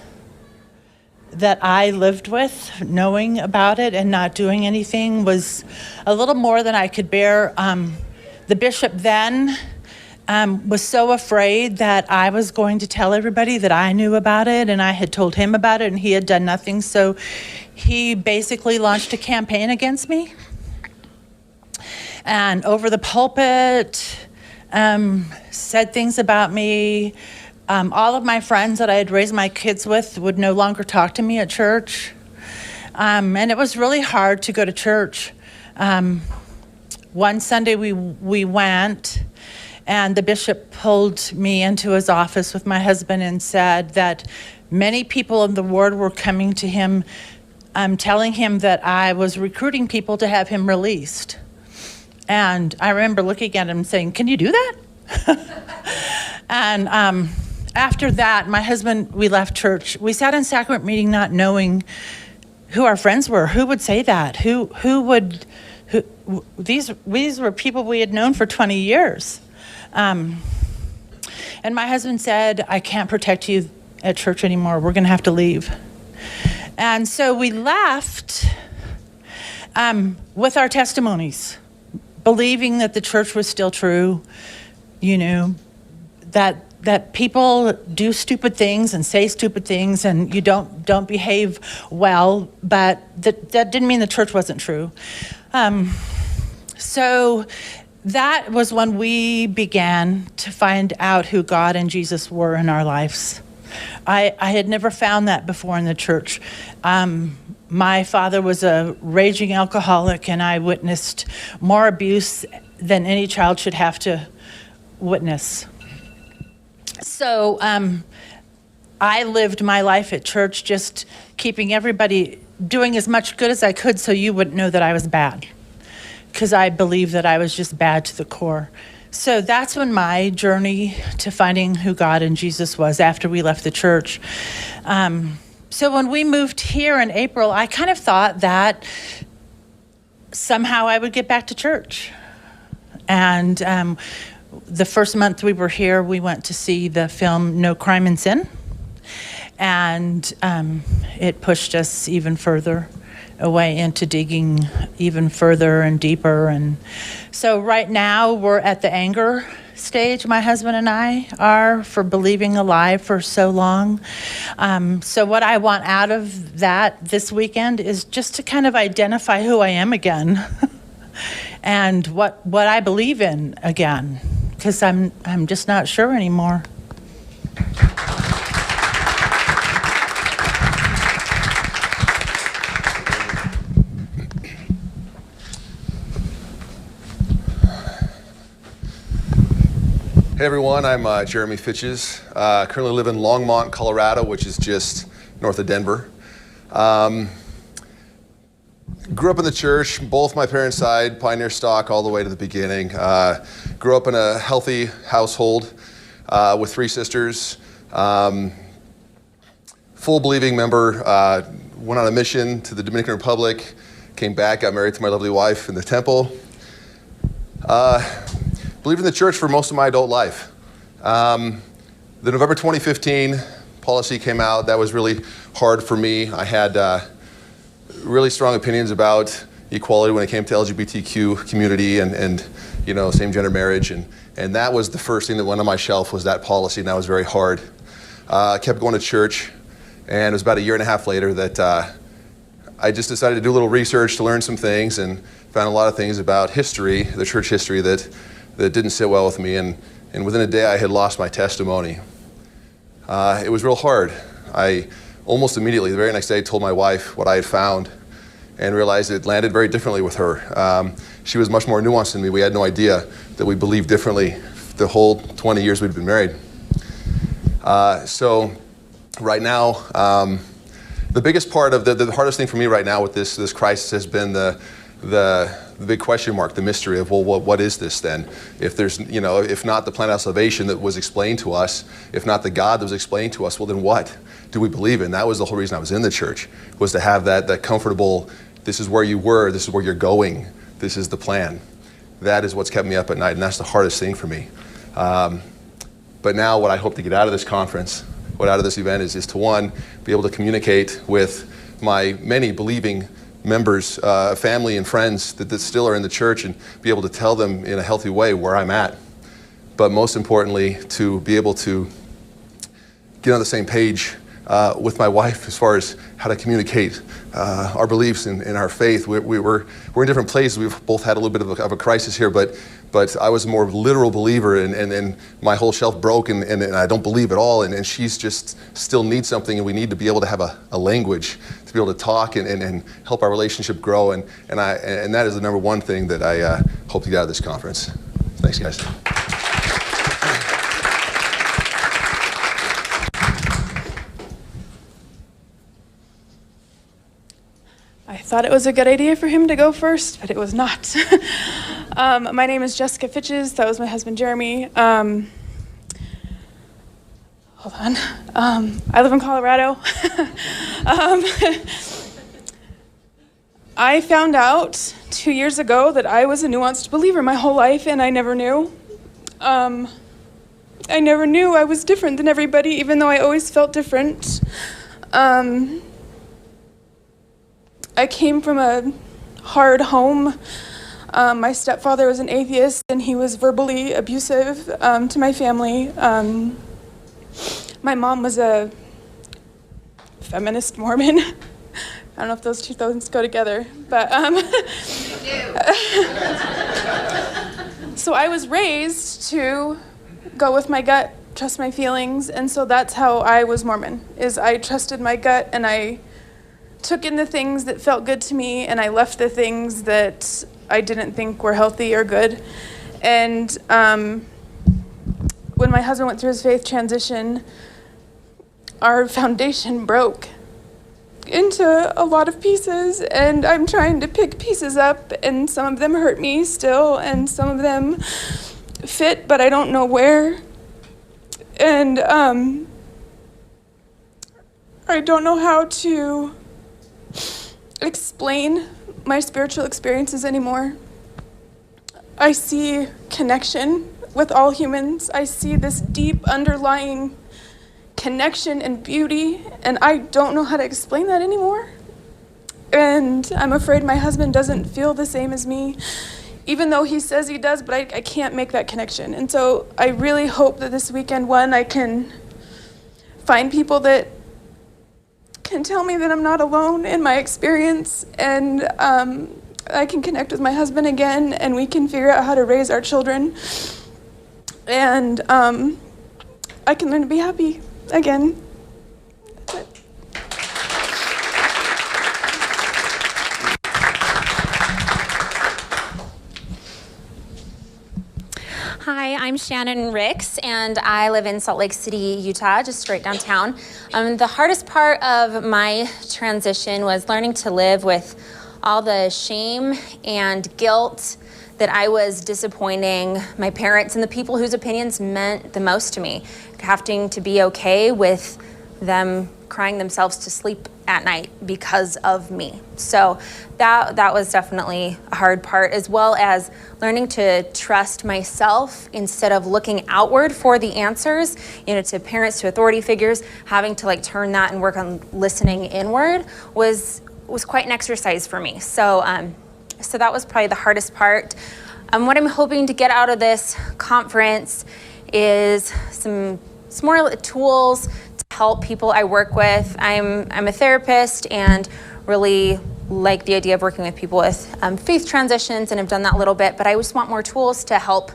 that I lived with, knowing about it and not doing anything, was a little more than I could bear. The bishop then was so afraid that I was going to tell everybody that I knew about it, and I had told him about it, and he had done nothing. So he basically launched a campaign against me. And over the pulpit, said things about me. All of my friends that I had raised my kids with would no longer talk to me at church. And it was really hard to go to church. One Sunday we went, and the bishop pulled me into his office with my husband and said that many people in the ward were coming to him, telling him that I was recruiting people to have him released. And I remember looking at him saying, "Can you do that?" And after that, my husband, we left church. We sat in sacrament meeting not knowing who our friends were. Who would say that? These were people we had known for 20 years. And my husband said, "I can't protect you at church anymore. We're going to have to leave." And so we left with our testimonies, believing that the church was still true, that people do stupid things and say stupid things, and you don't behave well, but that didn't mean the church wasn't true. So that was when we began to find out who God and Jesus were in our lives. I had never found that before in the church. My father was a raging alcoholic, and I witnessed more abuse than any child should have to witness. So I lived my life at church just keeping everybody, doing as much good as I could so you wouldn't know that I was bad, because I believed that I was just bad to the core. So that's when my journey to finding who God and Jesus was, after we left the church. So when we moved here in April, I kind of thought that somehow I would get back to church. And the first month we were here, we went to see the film No Crime and Sin. And it pushed us even further away into digging even further and deeper. And so right now we're at the anger stage, my husband and I are, for believing a lie for so long. So what I want out of that this weekend is just to kind of identify who I am again and what I believe in again, because I'm just not sure anymore. Hey everyone, I'm Jeremy Fitches. Currently live in Longmont, Colorado, which is just north of Denver. Grew up in the church, both my parents' side, pioneer stock all the way to the beginning. Grew up in a healthy household with 3 sisters. Full believing member, went on a mission to the Dominican Republic, came back, got married to my lovely wife in the temple. Believed in the church for most of my adult life. The November 2015 policy came out. That was really hard for me. I had really strong opinions about equality when it came to LGBTQ community and you know, same-gender marriage. And that was the first thing that went on my shelf, was that policy, and that was very hard. I kept going to church, and it was about a year and a half later that I just decided to do a little research to learn some things, and found a lot of things about history, the church history, that didn't sit well with me, and within a day I had lost my testimony. It was real hard. I almost immediately, the very next day, told my wife what I had found and realized it landed very differently with her. She was much more nuanced than me. We had no idea that we believed differently the whole 20 years we'd been married. So right now, the biggest part of the hardest thing for me right now with this crisis has been the big question mark, the mystery of, well, what is this then? If there's, you know, if not the plan of salvation that was explained to us, if not the God that was explained to us, well then what do we believe in? That was the whole reason I was in the church, was to have that comfortable, this is where you were, this is where you're going, this is the plan. That is what's kept me up at night, and that's the hardest thing for me. But now what I hope to get out of this conference, what out of this event is to, one, be able to communicate with my many believing members, family and friends that still are in the church, and be able to tell them in a healthy way where I'm at. But most importantly, to be able to get on the same page with my wife as far as how to communicate our beliefs and our faith. We're in different places. We've both had a little bit of a crisis here, but I was a more literal believer, and my whole shelf broke, and I don't believe at all, and she's just still needs something, and we need to be able to have a language to be able to talk and help our relationship grow, and that is the number one thing that I hope to get out of this conference. Thanks, guys. I thought it was a good idea for him to go first, but it was not. My name is Jessica Fitches. That was my husband, Jeremy. Hold on. I live in Colorado. I found out 2 years ago that I was a nuanced believer my whole life, and I never knew. I never knew I was different than everybody, even though I always felt different. I came from a hard home. My stepfather was an atheist, and he was verbally abusive to my family. My mom was a feminist Mormon. I don't know if those two things go together, but so I was raised to go with my gut, trust my feelings, and so that's how I was Mormon, is I trusted my gut, and I took in the things that felt good to me, and I left the things that I didn't think were healthy or good. And when my husband went through his faith transition, our foundation broke into a lot of pieces, and I'm trying to pick pieces up, and some of them hurt me still, and some of them fit, but I don't know where. And I don't know how to explain my spiritual experiences anymore. I see connection with all humans. I see this deep underlying connection and beauty, and I don't know how to explain that anymore. And I'm afraid my husband doesn't feel the same as me, even though he says he does, but I can't make that connection. And so I really hope that this weekend, one, I can find people that can tell me that I'm not alone in my experience, and I can connect with my husband again, and we can figure out how to raise our children, and I can learn to be happy again. That's it. Hi, I'm Shannon Ricks, and I live in Salt Lake City, Utah, just right downtown. The hardest part of my transition was learning to live with all the shame and guilt that I was disappointing my parents and the people whose opinions meant the most to me, having to be okay with them crying themselves to sleep at night because of me. So that was definitely a hard part, as well as learning to trust myself instead of looking outward for the answers, to parents, to authority figures. Having to turn that and work on listening inward was quite an exercise for me. So that was probably the hardest part. What I'm hoping to get out of this conference is some more tools to help people I work with. I'm a therapist and really like the idea of working with people with faith transitions, and I've done that a little bit, but I just want more tools to help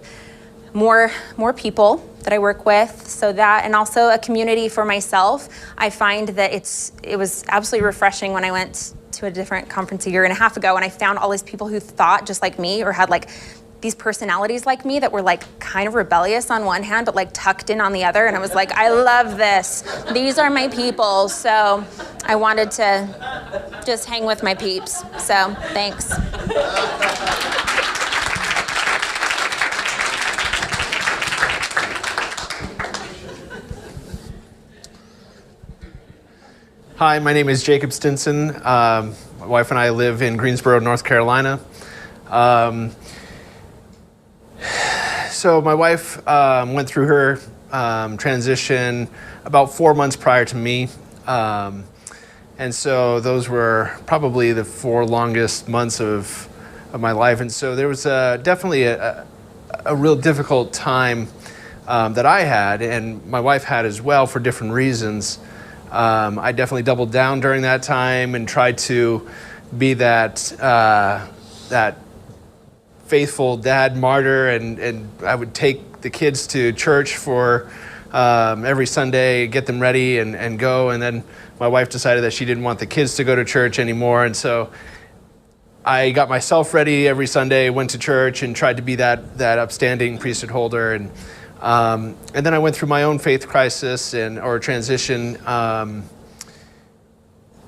more people that I work with, so that, and also a community for myself. I find that it was absolutely refreshing when I went to a different conference a year and a half ago, and I found all these people who thought just like me or had these personalities like me that were kind of rebellious on one hand, but tucked in on the other. And I was I love this. These are my people. So I wanted to just hang with my peeps. So thanks. Hi, my name is Jacob Stinson. My wife and I live in Greensboro, North Carolina. So my wife went through her transition about 4 months prior to me. And so those were probably the 4 longest months of my life. And so there was definitely a real difficult time that I had, and my wife had as well, for different reasons. I definitely doubled down during that time and tried to be that faithful dad martyr, and I would take the kids to church for every Sunday, get them ready and go. And then my wife decided that she didn't want the kids to go to church anymore. And so I got myself ready every Sunday, went to church and tried to be that upstanding priesthood holder. And then I went through my own faith crisis or transition. And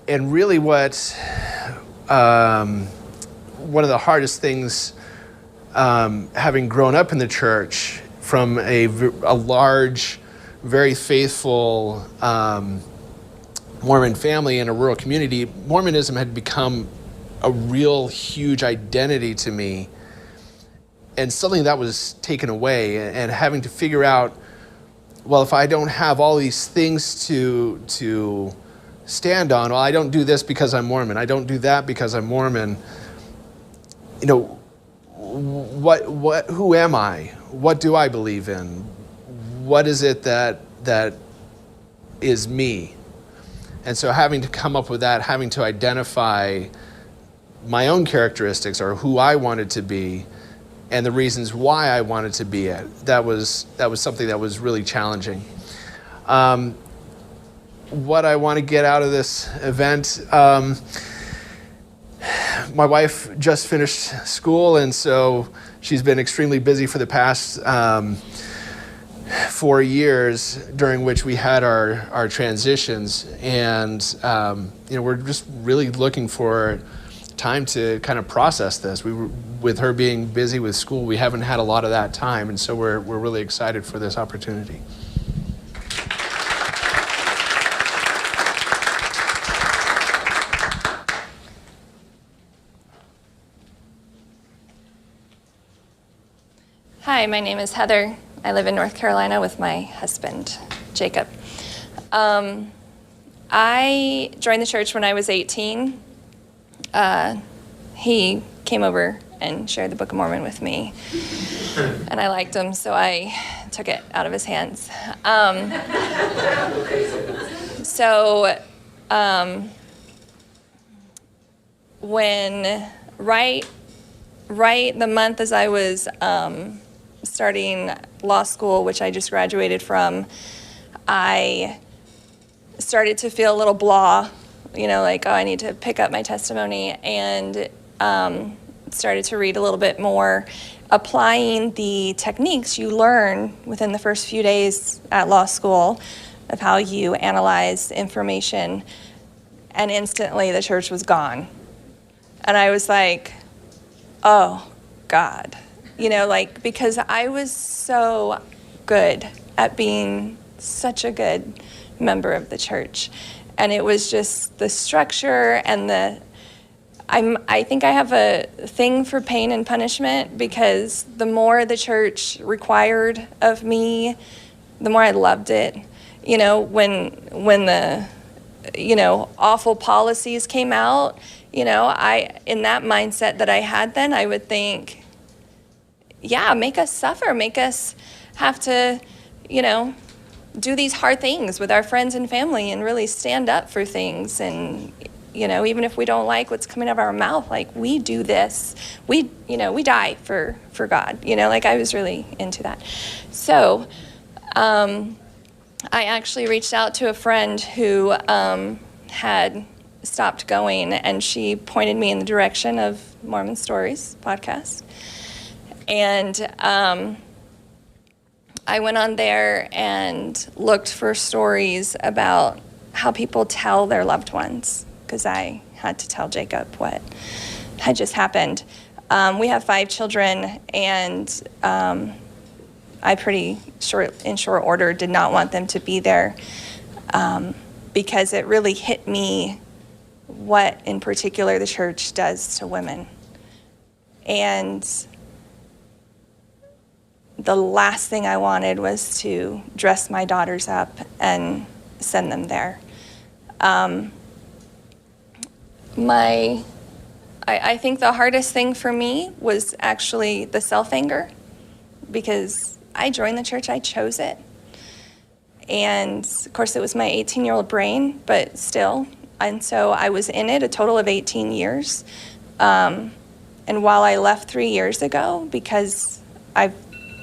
really one of the hardest things, having grown up in the church from a large, very faithful Mormon family in a rural community, Mormonism had become a real huge identity to me, and something that was taken away, and having to figure out, well, if I don't have all these things to stand on, well, I don't do this because I'm Mormon, I don't do that because I'm Mormon, who am I? What do I believe in? What is it that is me? And so having to come up with that, having to identify my own characteristics or who I wanted to be and the reasons why I wanted to be it, that was something that was really challenging. What I want to get out of this event, my wife just finished school, and so she's been extremely busy for the past 4 years, during which we had our transitions, and we're just really looking for time to kind of process this. With her being busy with school, we haven't had a lot of that time, and so we're really excited for this opportunity. Hi, my name is Heather. I live in North Carolina with my husband, Jacob. I joined the church when I was 18. He came over and shared the Book of Mormon with me, and I liked him, so I took it out of his hands. When right the month as I was starting law school, which I just graduated from, I started to feel a little blah, I need to pick up my testimony. And started to read a little bit more, applying the techniques you learn within the first few days at law school of how you analyze information, and instantly the church was gone. And I was like, oh, God. You know, like, because I was so good at being such a good member of the church. And it was just the structure and I think I have a thing for pain and punishment, because the more the church required of me, the more I loved it. You know, when the, you know, awful policies came out, you know, in that mindset that I had then, I would think, yeah, make us suffer, make us have to, you know, do these hard things with our friends and family and really stand up for things. And, you know, even if we don't like what's coming out of our mouth, like, we do this, we die for God, you know, like, I was really into that. So I actually reached out to a friend who had stopped going, and she pointed me in the direction of Mormon Stories podcast. And I went on there and looked for stories about how people tell their loved ones, because I had to tell Jacob what had just happened. We have 5 children, and I in short order did not want them to be there, because it really hit me what in particular the church does to women. And the last thing I wanted was to dress my daughters up and send them there. I think the hardest thing for me was actually the self-anger, because I joined the church, I chose it. And of course it was my 18-year-old brain, but still. And so I was in it a total of 18 years. And while I left 3 years ago, because I've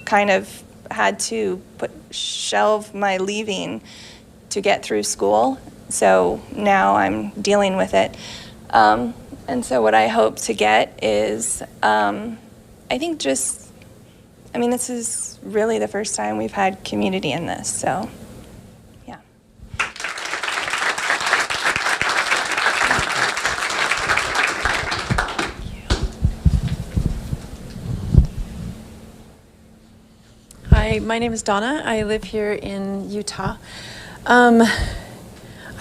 kind of had to shelve my leaving to get through school, so now I'm dealing with it. And so what I hope to get is, I think this is really the first time we've had community in this, so yeah. Hi, my name is Donna. I live here in Utah. I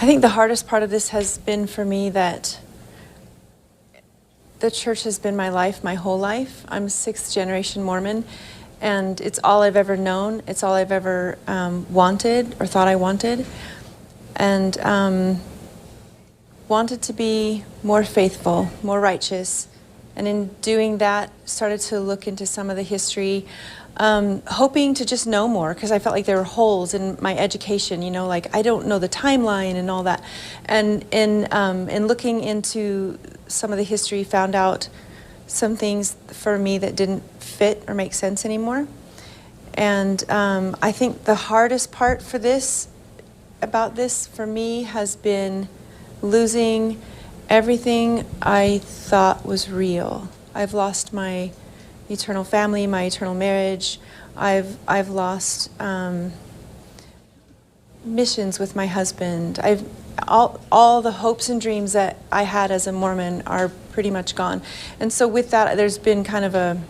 think the hardest part of this has been for me that the church has been my life, my whole life. I'm a 6th generation Mormon, and it's all I've ever known. It's all I've ever wanted or thought I wanted. And wanted to be more faithful, more righteous. And in doing that, started to look into some of the history, hoping to just know more, because I felt like there were holes in my education, you know, like I don't know the timeline and all that. And in looking into some of the history, found out some things for me that didn't fit or make sense anymore. And I think the hardest part for this for me has been losing everything I thought was real. I've lost my eternal family, my eternal marriage. I've lost missions with my husband. All the hopes and dreams that I had as a Mormon are pretty much gone. And so with that, there's been kind of a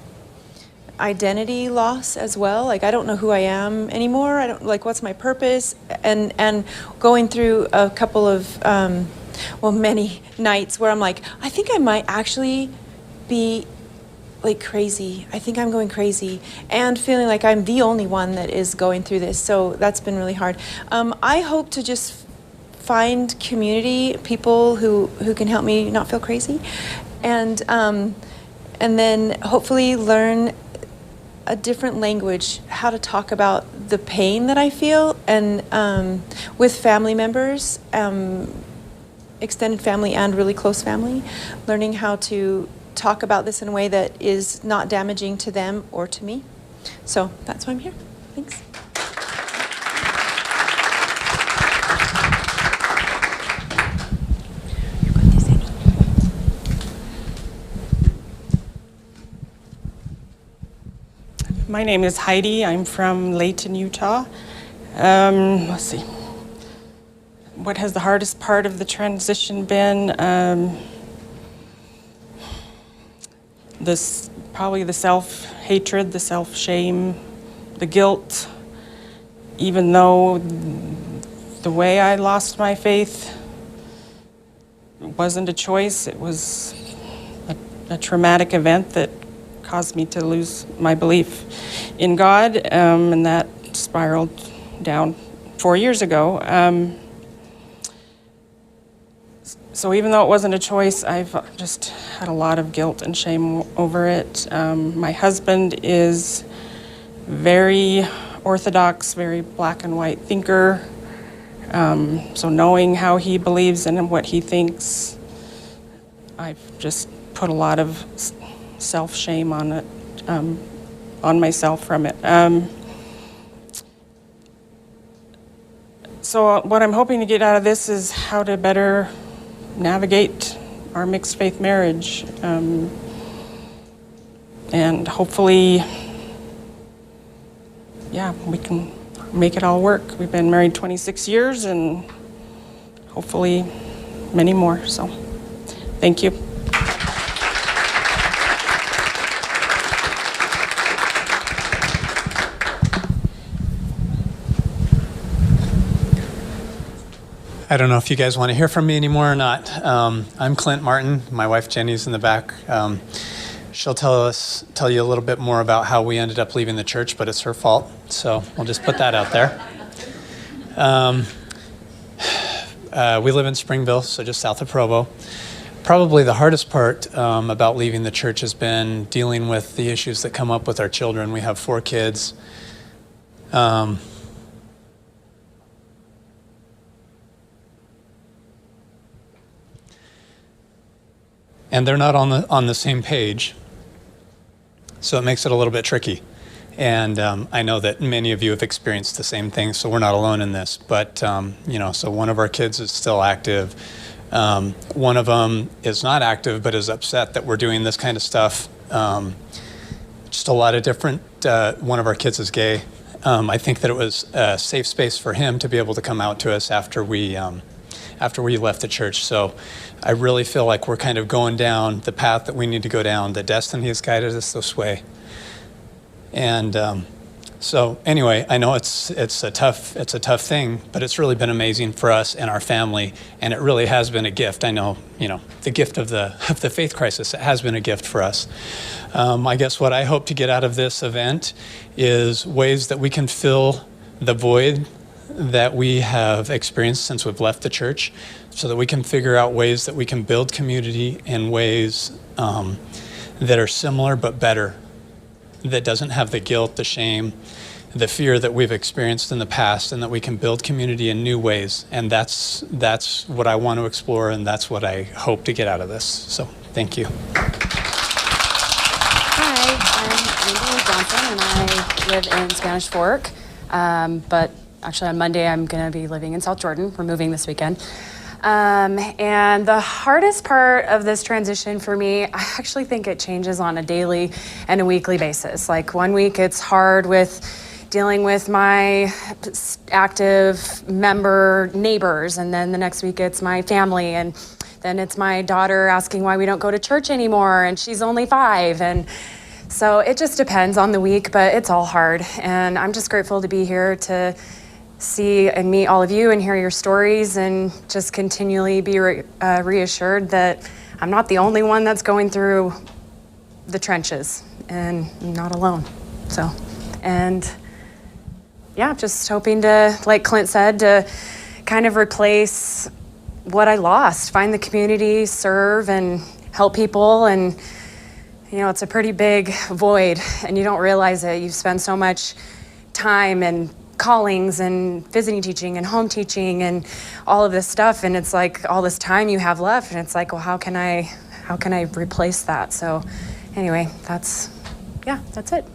identity loss as well. Like, I don't know who I am anymore. I don't, like, what's my purpose? And going through a couple of, many nights where I'm like, I think I might actually be like crazy. I think I'm going crazy, and feeling like I'm the only one that is going through this. So that's been really hard. I hope to just find community, people who can help me not feel crazy, and then hopefully learn a different language, how to talk about the pain that I feel, and with family members, extended family and really close family, learning how to talk about this in a way that is not damaging to them or to me. So that's why I'm here. Thanks. My name is Heidi. I'm from Layton, Utah. Let's see. What has the hardest part of the transition been? Probably the self-hatred, the self-shame, the guilt. Even though the way I lost my faith wasn't a choice, it was a traumatic event that caused me to lose my belief in God, and that spiraled down 4 years ago. So even though it wasn't a choice, I've just had a lot of guilt and shame over it. My husband is very orthodox, very black and white thinker. So knowing how he believes and what he thinks, I've just put a lot of self-shame on it, on myself from it. So what I'm hoping to get out of this is how to better navigate our mixed faith marriage, and hopefully, yeah, we can make it all work. We've been married 26 years and hopefully many more. So thank you. I don't know if you guys want to hear from me anymore or not. I'm Clint Martin. My wife Jenny's in the back. She'll tell you a little bit more about how we ended up leaving the church, but it's her fault. So we'll just put that out there. We live in Springville, so just south of Provo. Probably the hardest part about leaving the church has been dealing with the issues that come up with our children. We have 4 kids. And they're not on the same page, so it makes it a little bit tricky. And I know that many of you have experienced the same thing, so we're not alone in this. But so one of our kids is still active. One of them is not active, but is upset that we're doing this kind of stuff. Just a lot of different. One of our kids is gay. I think that it was a safe space for him to be able to come out to us after we left the church. So I really feel like we're kind of going down the path that we need to go down. The destiny has guided us this way. And so anyway, I know it's a tough thing, but it's really been amazing for us and our family, and it really has been a gift. I know, the gift of the faith crisis, it has been a gift for us. I guess what I hope to get out of this event is ways that we can fill the void that we have experienced since we've left the church, so that we can figure out ways that we can build community in ways that are similar but better, that doesn't have the guilt, the shame, the fear that we've experienced in the past, and that we can build community in new ways. And that's what I want to explore, and that's what I hope to get out of this. So thank you. Hi, I'm Andy Johnson, and I live in Spanish Fork, but actually on Monday I'm going to be living in South Jordan. We're moving this weekend. And the hardest part of this transition for me, I actually think it changes on a daily and a weekly basis. Like one week it's hard with dealing with my active member neighbors, and then the next week it's my family, and then it's my daughter asking why we don't go to church anymore, and she's only 5. And so it just depends on the week, but it's all hard. And I'm just grateful to be here to see and meet all of you and hear your stories, and just continually be reassured that I'm not the only one that's going through the trenches, and I'm not alone. So, and yeah, just hoping to, like Clint said, to kind of replace what I lost, find the community, serve and help people. And it's a pretty big void, and you don't realize it. You spend so much time and callings and visiting teaching and home teaching and all of this stuff, and it's like all this time you have left, and it's like, well, how can I replace that? So anyway, that's it.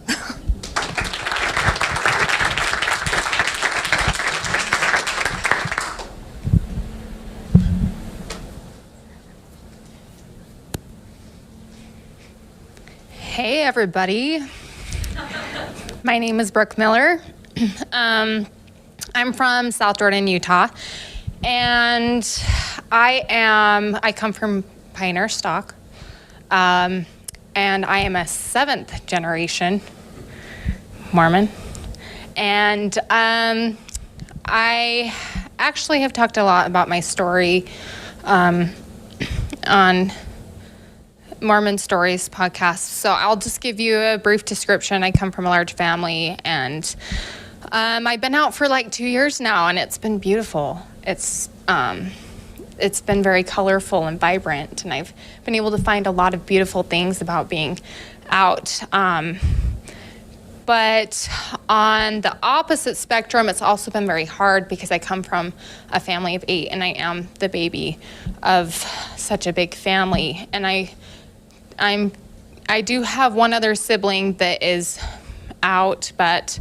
Hey everybody. My name is Brooke Miller. I'm from South Jordan, Utah, and I come from pioneer stock, and I am a 7th generation Mormon, and I actually have talked a lot about my story on Mormon Stories podcast, so I'll just give you a brief description. I come from a large family, and I've been out for like 2 years now, and it's been beautiful. It's been very colorful and vibrant, and I've been able to find a lot of beautiful things about being out. But on the opposite spectrum, it's also been very hard because I come from a family of 8, and I am the baby of such a big family. And I do have one other sibling that is out, but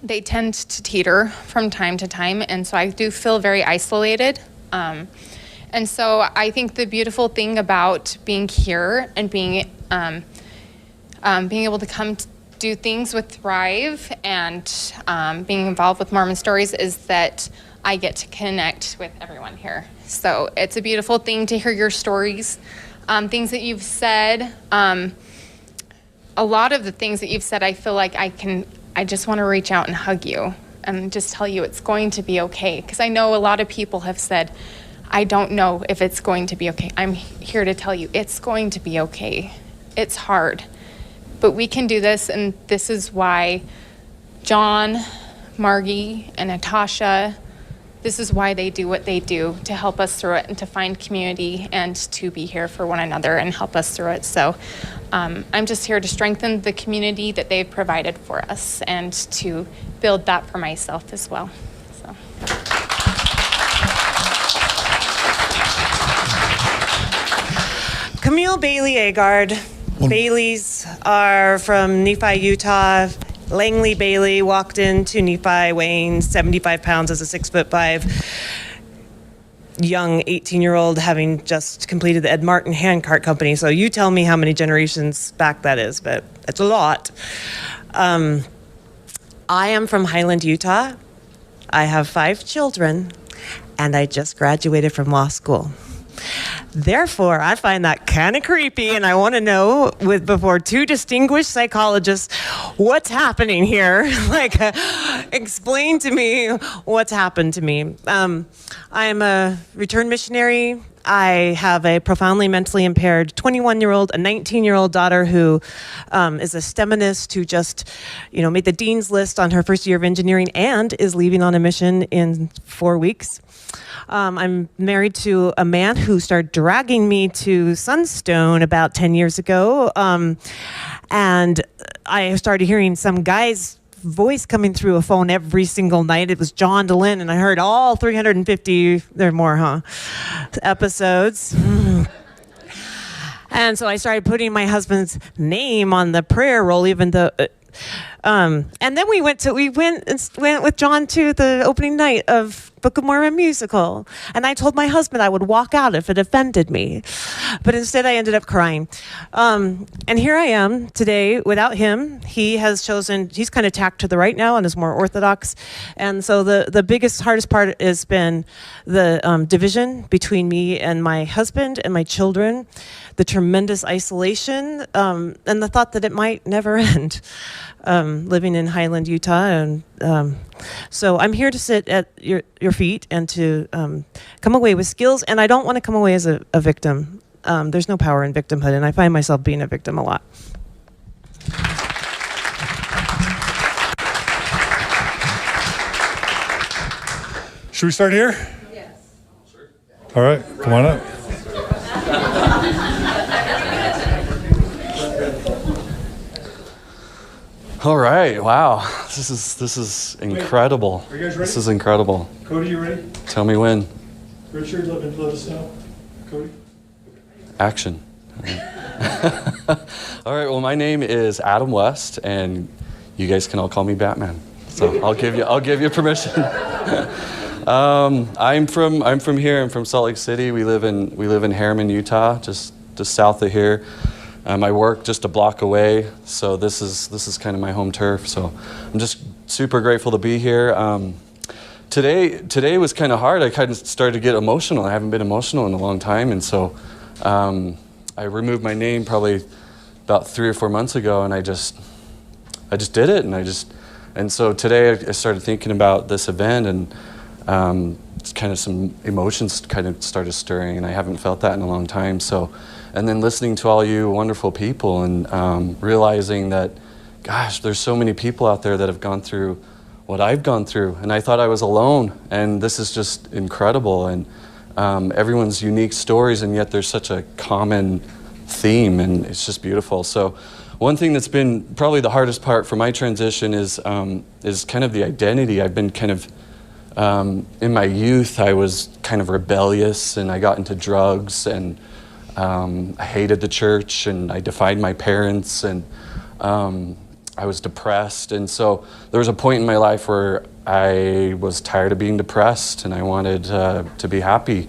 they tend to teeter from time to time, and so I do feel very isolated. And so I think the beautiful thing about being here and being able to come to do things with Thrive and being involved with Mormon Stories is that I get to connect with everyone here. So it's a beautiful thing to hear your stories, things that you've said. A lot of the things that you've said, I feel like I just want to reach out and hug you and just tell you it's going to be okay. Because I know a lot of people have said, I don't know if it's going to be okay. I'm here to tell you it's going to be okay. It's hard, but we can do this, and this is why John, Margie, and Natasha, this is why they do what they do, to help us through it and to find community and to be here for one another and help us through it. So I'm just here to strengthen the community that they've provided for us and to build that for myself as well. So. Camille Bailey Agard. Baileys are from Nephi, Utah. Langley Bailey walked into Nephi weighing 75 pounds as a 6'5" young 18-year-old having just completed the Ed Martin Handcart Company. So you tell me how many generations back that is, but it's a lot. I am from Highland, Utah. I have 5 children, and I just graduated from law school. Therefore, I find that kind of creepy, and I want to know, before 2 distinguished psychologists, what's happening here? Explain to me what's happened to me. I am a returned missionary. I have a profoundly mentally impaired 21-year-old, a 19-year-old daughter who is a STEMinist who just, made the dean's list on her first year of engineering and is leaving on a mission in 4 weeks. I'm married to a man who started dragging me to Sunstone about 10 years ago. And I started hearing some guy's voice coming through a phone every single night. It was John Dehlin, and I heard all 350, there are more, episodes. And so I started putting my husband's name on the prayer roll, even though... and then we went with John to the opening night of Book of Mormon musical, and I told my husband I would walk out if it offended me, but instead I ended up crying. And here I am today without him. He has chosen, he's kind of tacked to the right now and is more orthodox, and so the biggest, hardest part has been the division between me and my husband and my children, the tremendous isolation, and the thought that it might never end. Living in Highland, Utah, and so I'm here to sit at your feet and to come away with skills, and I don't want to come away as a victim. There's no power in victimhood, and I find myself being a victim a lot. Should we start here? Yes. All right, come on up. All right, wow, this is incredible. Are you guys ready? This is incredible. Cody, you ready? Tell me when. Richard, let us know. Cody? Action. All right, well, my name is Adam West, and you guys can all call me Batman. So I'll give you permission. I'm from here. I'm from Salt Lake City. We live in Harriman, Utah, just south of here. I work just a block away, so this is kind of my home turf. So I'm just super grateful to be here. Today was kind of hard. I kind of started to get emotional. I haven't been emotional in a long time, and so I removed my name probably about 3 or 4 months ago, and I just did it, and so today I started thinking about this event, and it's kind of some emotions kind of started stirring, and I haven't felt that in a long time. So, and then listening to all you wonderful people, and realizing that, gosh, there's so many people out there that have gone through what I've gone through, and I thought I was alone, and this is just incredible, and everyone's unique stories, and yet there's such a common theme, and it's just beautiful. So one thing that's been probably the hardest part for my transition is kind of the identity. I've been kind of, in my youth, I was kind of rebellious, and I got into drugs, and I hated the church, and I defied my parents, and I was depressed, and so there was a point in my life where I was tired of being depressed, and I wanted to be happy,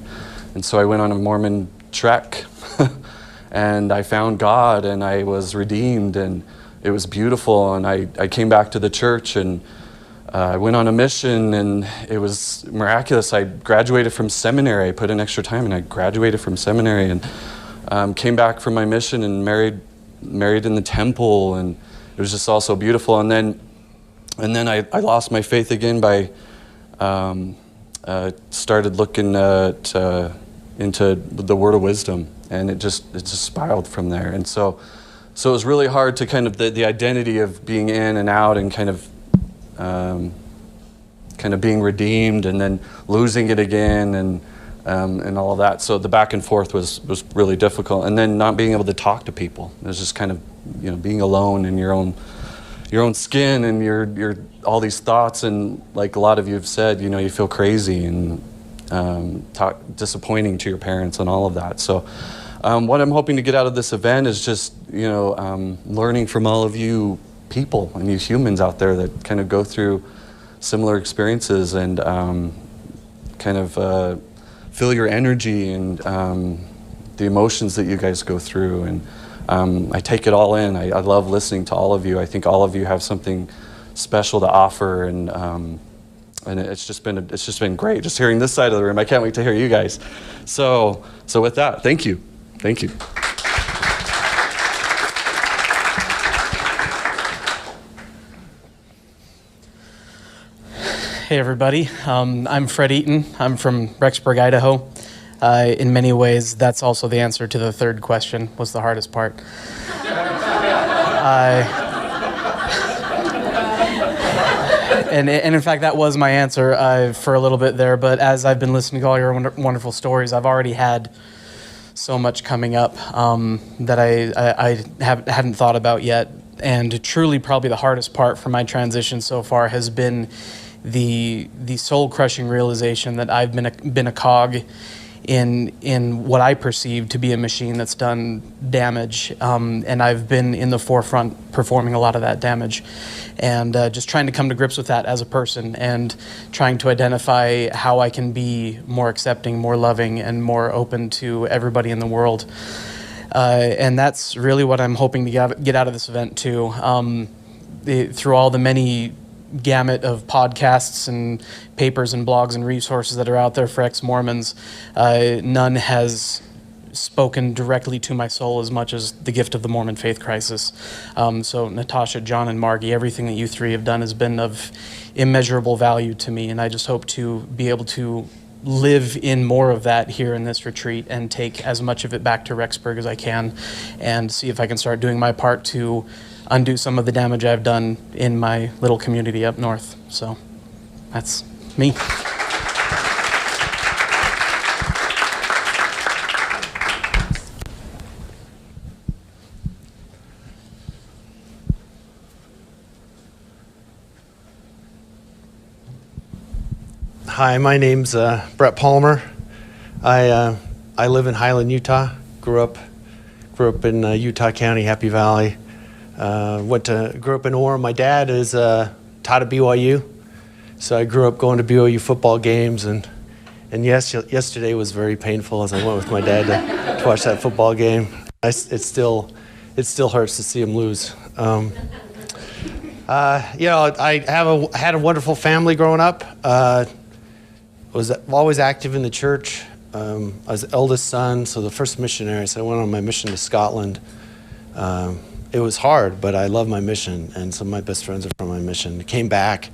and so I went on a Mormon trek, and I found God, and I was redeemed, and it was beautiful, and I came back to the church, and I went on a mission, and it was miraculous. I graduated from seminary. I put in extra time, and I graduated from seminary, and came back from my mission and married in the temple, and it was just all so beautiful. And then I lost my faith again by started looking into the word of wisdom, and it just spiraled from there. And so it was really hard to kind of the identity of being in and out, and kind of being redeemed, and then losing it again, and all of that. So the back and forth was really difficult, and then not being able to talk to people. It was just kind of, being alone in your own skin, and your all these thoughts, and like a lot of you have said, you feel crazy, and disappointing to your parents, and all of that. So what I'm hoping to get out of this event is just learning from all of you people and you humans out there that kind of go through similar experiences, and kind of feel your energy, and the emotions that you guys go through, and I take it all in. I love listening to all of you. I think all of you have something special to offer, and it's just been great just hearing this side of the room. I can't wait to hear you guys. So with that, thank you. Hey everybody, I'm Fred Eaton. I'm from Rexburg, Idaho. In many ways, that's also the answer to the third question, what's the hardest part? And in fact, that was my answer for a little bit there, but as I've been listening to all your wonderful stories, I've already had so much coming up that I hadn't thought about yet. And truly, probably the hardest part for my transition so far has been the soul-crushing realization that I've been a cog in what I perceive to be a machine that's done damage, and I've been in the forefront performing a lot of that damage, and just trying to come to grips with that as a person, and trying to identify how I can be more accepting, more loving, and more open to everybody in the world. And that's really what I'm hoping to get out of this event too. Through all the many gamut of podcasts and papers and blogs and resources that are out there for ex-Mormons, none has spoken directly to my soul as much as the gift of the Mormon Faith Crisis. So Natasha, John, and Margie, everything that you three have done has been of immeasurable value to me, and I just hope to be able to live in more of that here in this retreat, and take as much of it back to Rexburg as I can, and see if I can start doing my part to undo some of the damage I've done in my little community up north. So that's me. Hi, my name's Brett Palmer. I live in Highland, Utah. Grew up in Utah County, Happy Valley. Grew up in Orem. My dad is taught at BYU, so I grew up going to BYU football games, and yes, yesterday was very painful as I went with my dad to watch that football game. It still it still hurts to see him lose. You know, I had a wonderful family growing up. Was always active in the church. I was the eldest son, so the first missionary. So I went on my mission to Scotland. It was hard, but I love my mission, and some of my best friends are from my mission. Came back,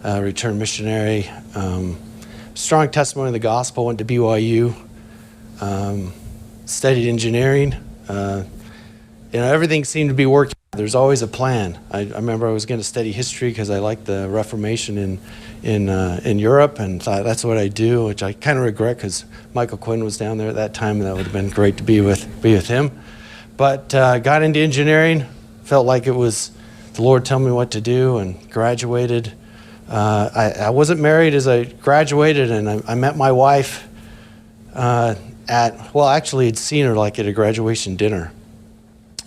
returned missionary. Strong testimony of the gospel. Went to BYU. Studied engineering. You know, everything seemed to be working. There's always a plan. I remember I was going to study history because I liked the Reformation in Europe, and thought that's what I do, which I kind of regret because Michael Quinn was down there at that time, and that would have been great to be with him. But got into engineering, felt like it was the Lord telling me what to do, and graduated. I wasn't married as I graduated, and I met my wife actually had seen her like at a graduation dinner.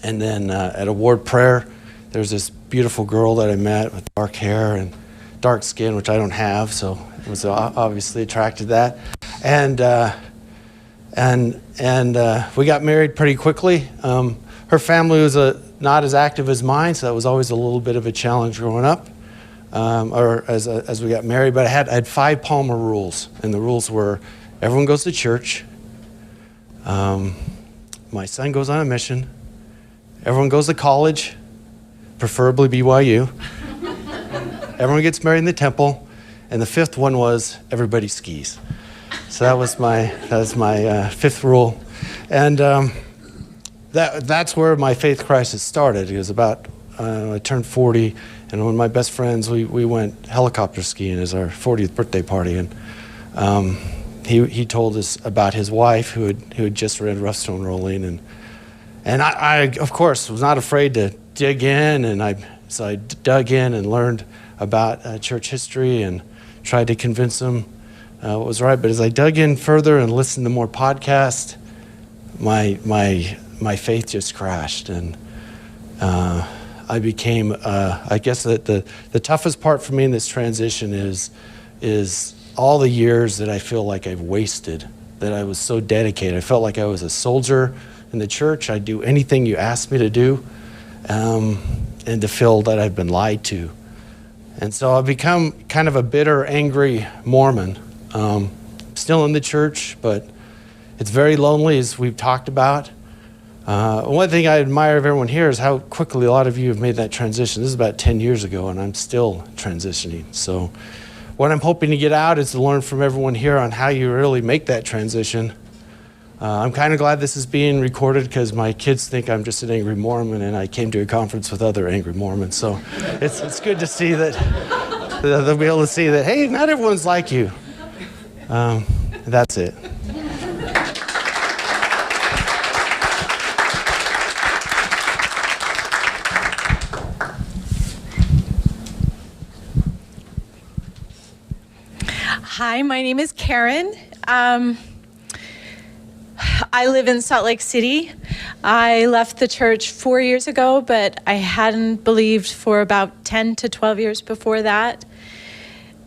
And then at award prayer, there's this beautiful girl that I met with dark hair and dark skin, which I don't have, so I was obviously attracted to that. And we got married pretty quickly. Her family was not as active as mine, so that was always a little bit of a challenge growing up, or as we got married. But I had 5 Palmer rules, and the rules were: everyone goes to church, my son goes on a mission, everyone goes to college, preferably BYU, everyone gets married in the temple, and the 5th one was everybody skis. So that was my 5th rule, and that's where my faith crisis started. It was about I turned 40, and one of my best friends, we went helicopter skiing as our 40th birthday party, and he told us about his wife who had just read Rough Stone Rolling, and I of course was not afraid to dig in, and so I dug in and learned about church history and tried to convince him what was right. But as I dug in further and listened to more podcasts, my faith just crashed, and I became I guess that the toughest part for me in this transition is all the years that I feel like I've wasted, that I was so dedicated. I felt like I was a soldier in the church. I'd do anything you asked me to do, and to feel that I've been lied to. And so I've become kind of a bitter, angry Mormon. Still in the church, but it's very lonely, as we've talked about. One thing I admire of everyone here is how quickly a lot of you have made that transition. This is about 10 years ago, and I'm still transitioning. So what I'm hoping to get out is to learn from everyone here on how you really make that transition. I'm kind of glad this is being recorded because my kids think I'm just an angry Mormon, and I came to a conference with other angry Mormons. So it's good to see that they'll be able to see that, hey, not everyone's like you. That's it. Hi, my name is Karen. I live in Salt Lake City. I left the church 4 years ago, but I hadn't believed for about 10 to 12 years before that.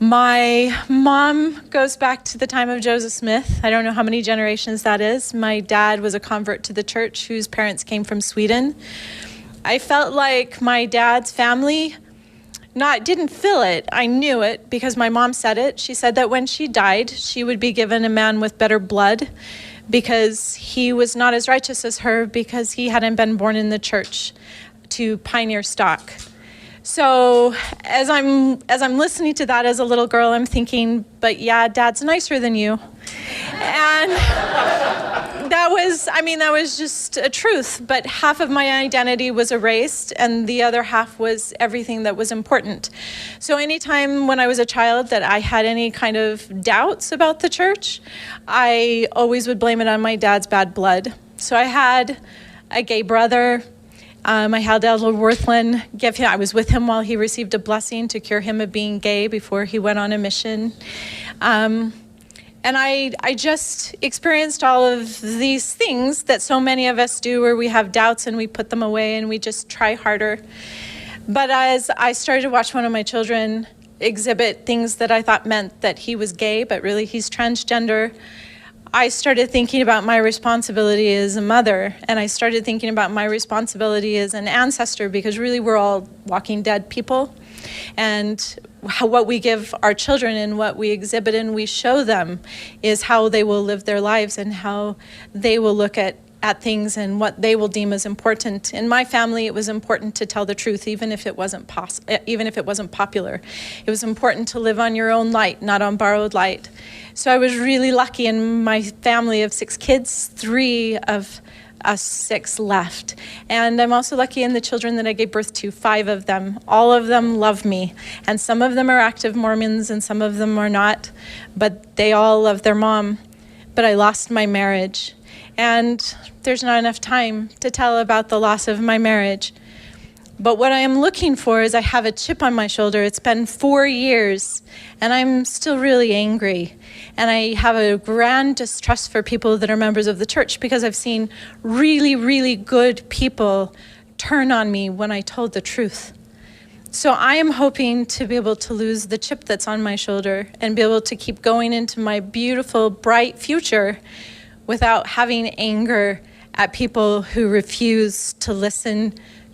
My mom goes back to the time of Joseph Smith. I don't know how many generations that is. My dad was a convert to the church whose parents came from Sweden. I felt like my dad's family didn't feel it. I knew it because my mom said it. She said that when she died, she would be given a man with better blood because he was not as righteous as her because he hadn't been born in the church to pioneer stock. So as I'm listening to that as a little girl, I'm thinking, but yeah, Dad's nicer than you. And that was just a truth. But half of my identity was erased, and the other half was everything that was important. So anytime when I was a child that I had any kind of doubts about the church, I always would blame it on my dad's bad blood. So I had a gay brother. I had Elder Worthland I was with him while he received a blessing to cure him of being gay before he went on a mission. And I just experienced all of these things that so many of us do, where we have doubts and we put them away and we just try harder. But as I started to watch one of my children exhibit things that I thought meant that he was gay, but really he's transgender, I started thinking about my responsibility as a mother, and I started thinking about my responsibility as an ancestor, because really we're all walking dead people. And what we give our children and what we exhibit and we show them is how they will live their lives and how they will look at things and what they will deem as important. In my family, it was important to tell the truth, even if it wasn't popular. It was important to live on your own light, not on borrowed light. So I was really lucky in my family of 6 kids, 3 of us 6 left. And I'm also lucky in the children that I gave birth to, 5 of them. All of them love me. And some of them are active Mormons and some of them are not, but they all love their mom. But I lost my marriage. And there's not enough time to tell about the loss of my marriage. But what I am looking for is I have a chip on my shoulder. It's been 4 years, and I'm still really angry. And I have a grand distrust for people that are members of the church, because I've seen really, really good people turn on me when I told the truth. So I am hoping to be able to lose the chip that's on my shoulder and be able to keep going into my beautiful, bright future without having anger at people who refuse to listen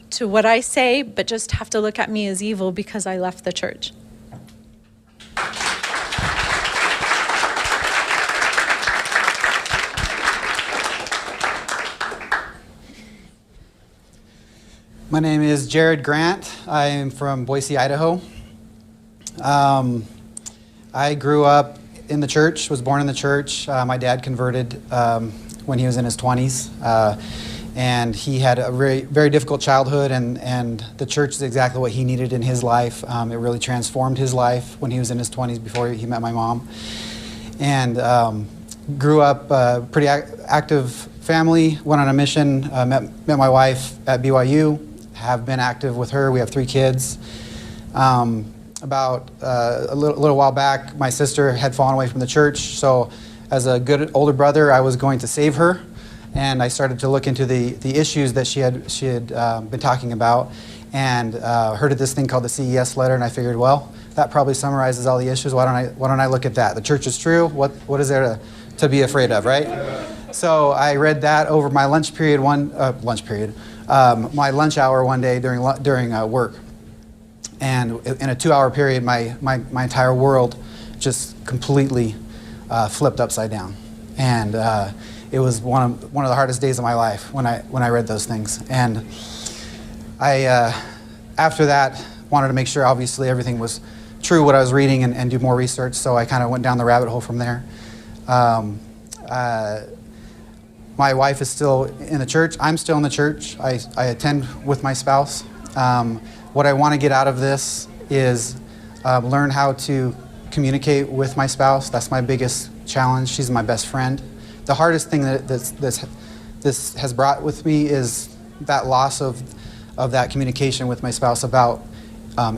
to what I say, but just have to look at me as evil because I left the church. My name is Jared Grant. I am from Boise, Idaho. I grew up in the church, was born in the church. My dad converted when he was in his 20s. And he had a very, very difficult childhood, and the church is exactly what he needed in his life. It really transformed his life when he was in his 20s before he met my mom. And grew up a pretty active family, went on a mission, met my wife at BYU, have been active with her. We have 3 kids. About a little while back, my sister had fallen away from the church, so as a good older brother, I was going to save her. And I started to look into the issues that she had been talking about, and heard of this thing called the CES letter, and I figured, well, that probably summarizes all the issues. Why don't I look at that? The church is true. What is there to be afraid of, right? So I read that over my lunch period, my lunch hour one day during work, and in a 2-hour period, my entire world just completely flipped upside down, and it was one of the hardest days of my life when I read those things. And I, after that, wanted to make sure, obviously, everything was true, what I was reading, and do more research, so I kind of went down the rabbit hole from there. My wife is still in the church. I'm still in the church. I attend with my spouse. What I want to get out of this is learn how to communicate with my spouse. That's my biggest challenge. She's my best friend. The hardest thing that this has brought with me is that loss of that communication with my spouse about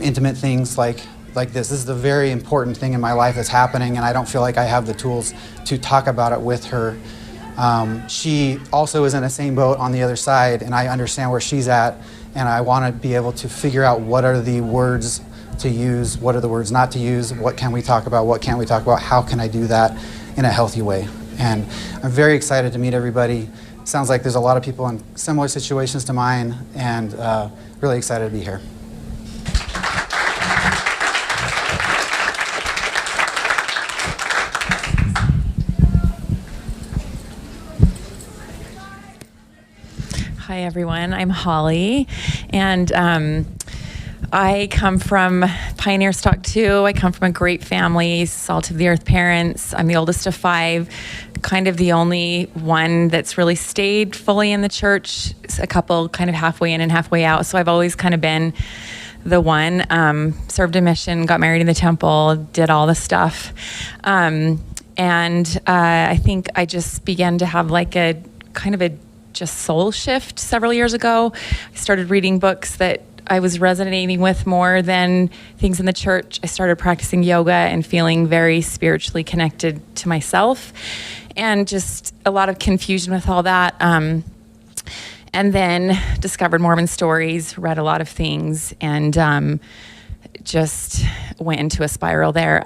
intimate things like this. This is a very important thing in my life that's happening, and I don't feel like I have the tools to talk about it with her. She also is in the same boat on the other side, and I understand where she's at, and I want to be able to figure out what are the words to use, what are the words not to use, what can we talk about, what can't we talk about, how can I do that in a healthy way. And I'm very excited to meet everybody. Sounds like there's a lot of people in similar situations to mine, and really excited to be here. Hi everyone, I'm Holly, and I come from Pioneer Stock 2. I come from a great family, salt of the earth parents. I'm the oldest of 5, kind of the only one that's really stayed fully in the church, a couple kind of halfway in and halfway out. So I've always kind of been the one, served a mission, got married in the temple, did all the stuff. And I think I just began to have like a kind of a just soul shift several years ago. I started reading books that I was resonating with more than things in the church. I started practicing yoga and feeling very spiritually connected to myself, and just a lot of confusion with all that. And then discovered Mormon stories, read a lot of things, and just went into a spiral there.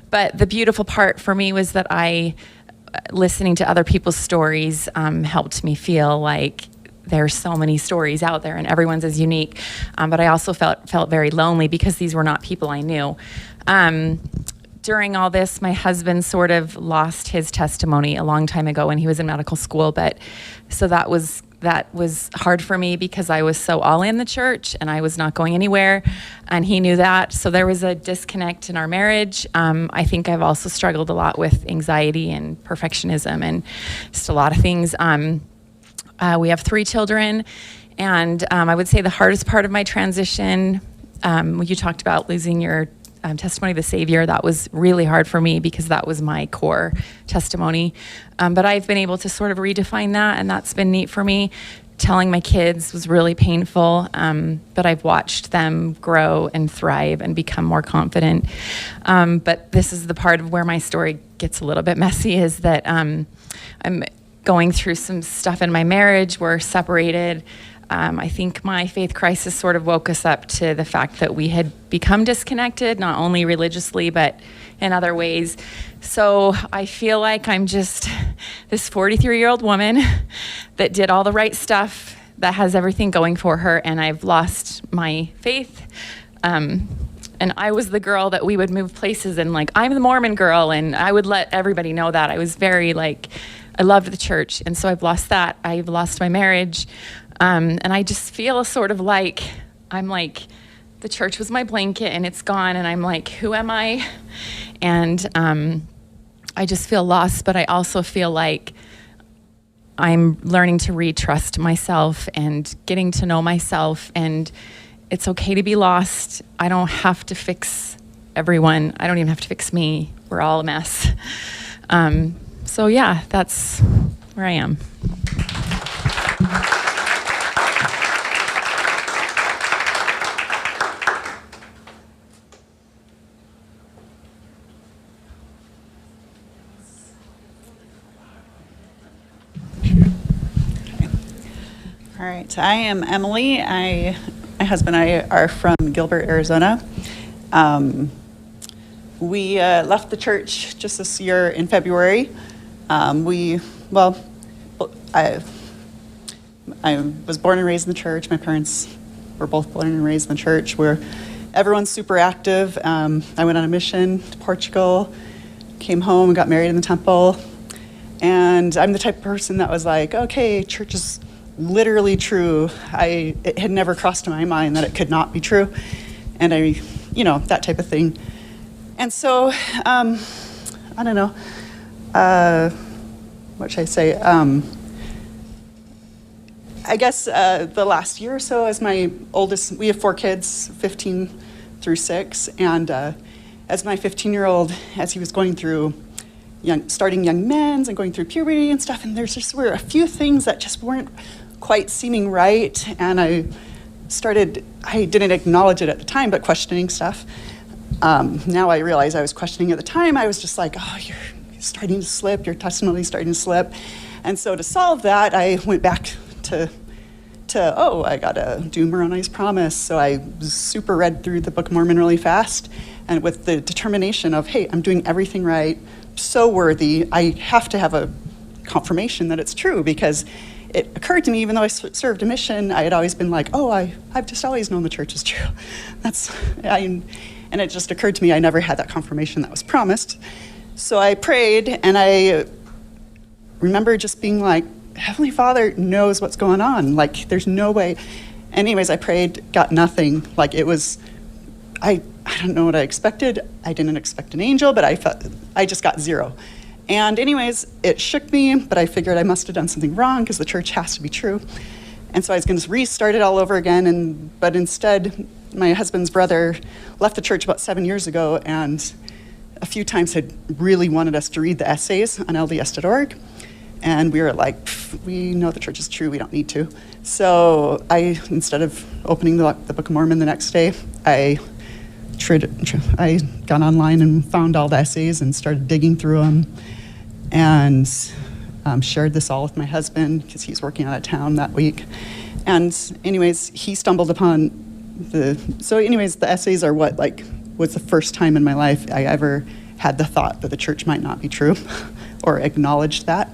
But the beautiful part for me was that I listening to other people's stories helped me feel like there's so many stories out there and everyone's is unique. But I also felt very lonely because these were not people I knew. During all this, my husband sort of lost his testimony a long time ago when he was in medical school. But so that was hard for me because I was so all in the church and I was not going anywhere, and he knew that. So there was a disconnect in our marriage. I think I've also struggled a lot with anxiety and perfectionism and just a lot of things. We have 3 children, and I would say the hardest part of my transition, you talked about losing your testimony of the Savior. That was really hard for me because that was my core testimony. But I've been able to sort of redefine that, and that's been neat for me. Telling my kids was really painful, but I've watched them grow and thrive and become more confident. But this is the part of where my story gets a little bit messy, is that I'm going through some stuff in my marriage. We're separated. I think my faith crisis sort of woke us up to the fact that we had become disconnected, not only religiously, but in other ways. So I feel like I'm just this 43-year-old woman that did all the right stuff, that has everything going for her, and I've lost my faith. And I was the girl that we would move places and like, I'm the Mormon girl, and I would let everybody know that. I was very like, I loved the church, and so I've lost that. I've lost my marriage. And I just feel sort of like, I'm like, the church was my blanket and it's gone, and I'm like, who am I? And I just feel lost, but I also feel like I'm learning to retrust myself and getting to know myself, and it's okay to be lost. I don't have to fix everyone. I don't even have to fix me. We're all a mess. So yeah, that's where I am. All right, I am Emily. My husband and I are from Gilbert, Arizona. We left the church just this year in February. I was born and raised in the church. My parents were both born and raised in the church, where everyone's super active. I went on a mission to Portugal, came home, and got married in the temple. And I'm the type of person that was like, okay, church is literally true. It had never crossed my mind that it could not be true. And that type of thing. And so, I don't know, what should I say? I guess the last year or so, as my oldest, we have 4 kids, 15 through 6, and as my 15-year-old, as he was going through starting young men's and going through puberty and stuff, and were a few things that just weren't quite seeming right, and I didn't acknowledge it at the time, but questioning stuff. Now I realize I was questioning at the time. I was just like, oh, you're starting to slip, your testimony's starting to slip. And so to solve that, I went back to I got to do Moroni's promise. So I super read through the Book of Mormon really fast, and with the determination of, hey, I'm doing everything right, so worthy, I have to have a confirmation that it's true, because it occurred to me, even though I served a mission, I had always been like, oh, I've just always known the church is true. And it just occurred to me I never had that confirmation that was promised. So I prayed, and I remember just being like, Heavenly Father knows what's going on. Like, there's no way. Anyways, I prayed, got nothing. Like, it was, I don't know what I expected. I didn't expect an angel, but I just got 0. And anyways, it shook me, but I figured I must have done something wrong because the church has to be true. And so I was going to restart it all over again, but instead, my husband's brother left the church about 7 years ago, and a few times had really wanted us to read the essays on LDS.org. And we were like, we know the church is true, we don't need to. So instead of opening the Book of Mormon the next day, I got online and found all the essays and started digging through them, and shared this all with my husband because he's working out of town that week. And anyways, he stumbled upon the essays are what was the first time in my life I ever had the thought that the church might not be true. or acknowledged that,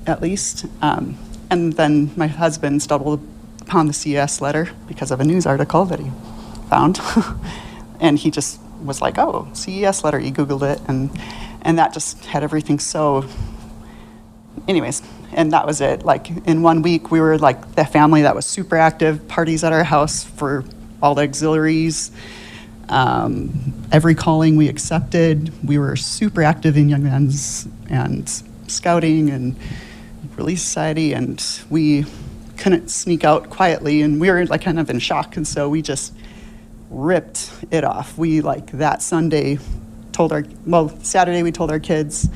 at least. And then my husband stumbled upon the CES letter because of a news article that he found. And he just was like, oh, CES letter, he Googled it, and that just had everything so, anyways, and that was it. Like, in 1 week, we were like the family that was super active, parties at our house for all the auxiliaries, every calling we accepted. We were super active in Young Men's and Scouting and Relief Society, and we couldn't sneak out quietly, and we were like kind of in shock, and so we just ripped it off. We, like, that Sunday Saturday we told our kids.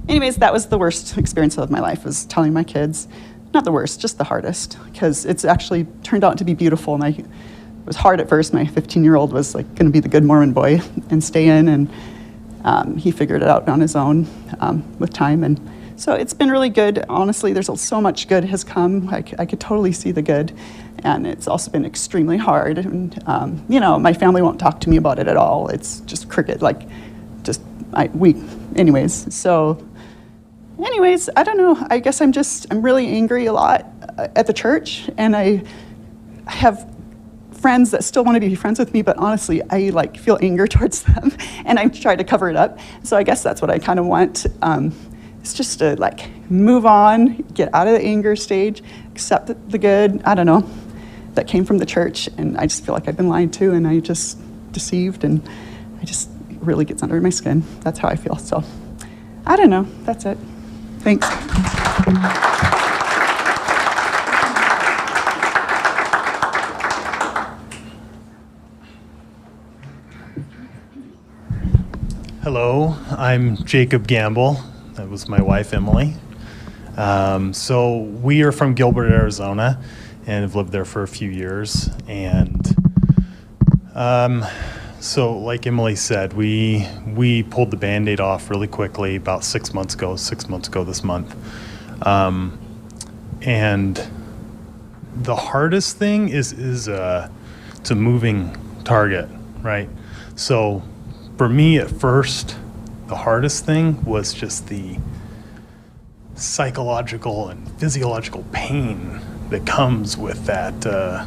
Anyways, that was the worst experience of my life, was telling my kids. Not the worst, just the hardest, because it's actually turned out to be beautiful. And it was hard at first. My 15-year-old was like going to be the good Mormon boy and stay in, and he figured it out on his own with time. And so it's been really good. Honestly, there's so much good has come. I could totally see the good. And it's also been extremely hard. And, my family won't talk to me about it at all. It's just cricket, anyways, I don't know. I guess I'm really angry a lot at the church. And I have friends that still want to be friends with me, but honestly, I feel anger towards them. And I try to cover it up. So I guess that's what I kind of want. It's just to move on, get out of the anger stage, accept the good, I don't know, that came from the church. And I just feel like I've been lied to, and I just deceived, and it really gets under my skin. That's how I feel. So I don't know. That's it. Thanks. Hello, I'm Jacob Gamble. That was my wife, Emily. So we are from Gilbert, Arizona, and have lived there for a few years. And so like Emily said, we pulled the Band-Aid off really quickly about 6 months ago this month. And the hardest thing is it's a moving target, right? So for me at first, the hardest thing was just the psychological and physiological pain that comes with that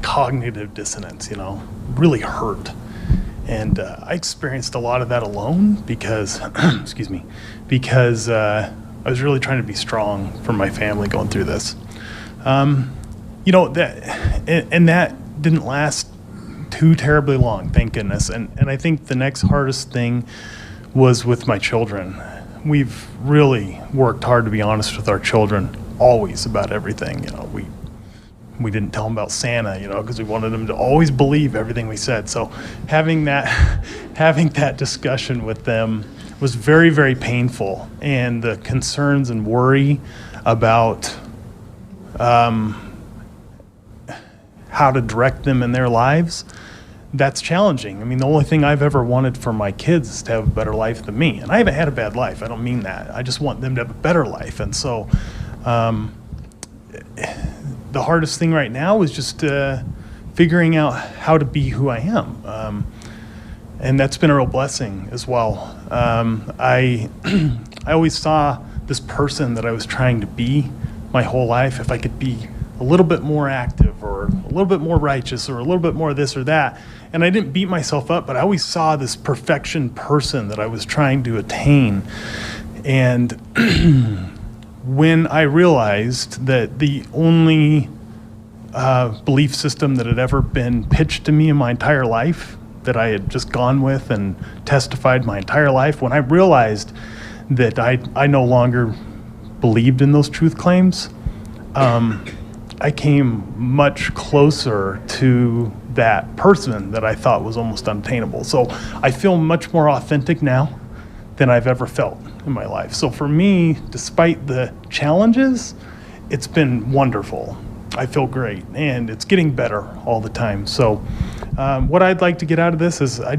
cognitive dissonance, really hurt. And I experienced a lot of that alone because, because I was really trying to be strong for my family going through this. That didn't last too terribly long, thank goodness. And I think the next hardest thing was with my children. We've really worked hard to be honest with our children, always, about everything. We didn't tell them about Santa, because we wanted them to always believe everything we said. So having that discussion with them was very, very painful. And the concerns and worry about how to direct them in their lives, that's challenging. I mean, the only thing I've ever wanted for my kids is to have a better life than me. And I haven't had a bad life. I don't mean that. I just want them to have a better life. And so the hardest thing right now is just figuring out how to be who I am. And that's been a real blessing as well. I always saw this person that I was trying to be my whole life. If I could be a little bit more active or a little bit more righteous or a little bit more this or that. And I didn't beat myself up, but I always saw this perfection person that I was trying to attain. And when I realized that the only belief system that had ever been pitched to me in my entire life, that I had just gone with and testified my entire life, when I realized that I no longer believed in those truth claims, I came much closer to that person that I thought was almost unattainable. So I feel much more authentic now than I've ever felt in my life. So for me, despite the challenges, it's been wonderful. I feel great, and it's getting better all the time. So what I'd like to get out of this is I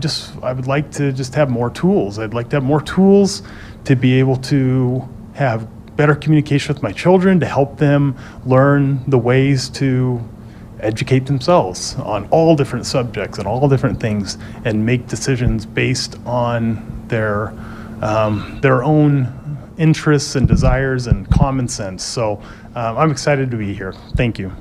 would like to just have more tools. I'd like to have more tools to be able to have better communication with my children, to help them learn the ways to educate themselves on all different subjects and all different things, and make decisions based on their their own interests and desires and common sense. So I'm excited to be here. Thank you.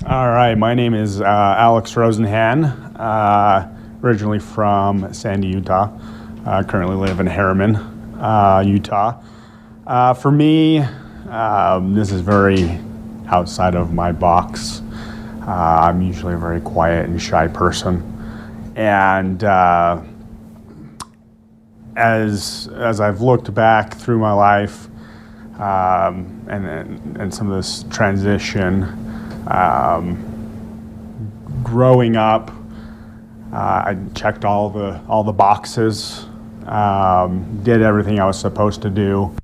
All right, my name is Alex Rosenhan, originally from Sandy, Utah. Currently live in Harriman, Utah. For me, this is very outside of my box. I'm usually a very quiet and shy person. And as I've looked back through my life and some of this transition, growing up, I checked all the boxes, did everything I was supposed to do,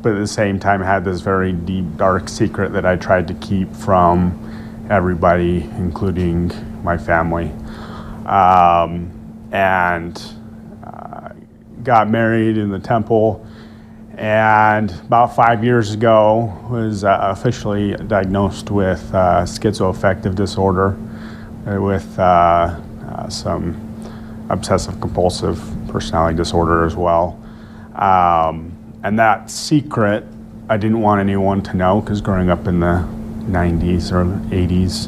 but at the same time had this very deep, dark secret that I tried to keep from everybody, including my family. Got married in the temple, and about 5 years ago was officially diagnosed with schizoaffective disorder with some obsessive compulsive personality disorder as well. And that secret, I didn't want anyone to know, because growing up in the 90s or 80s,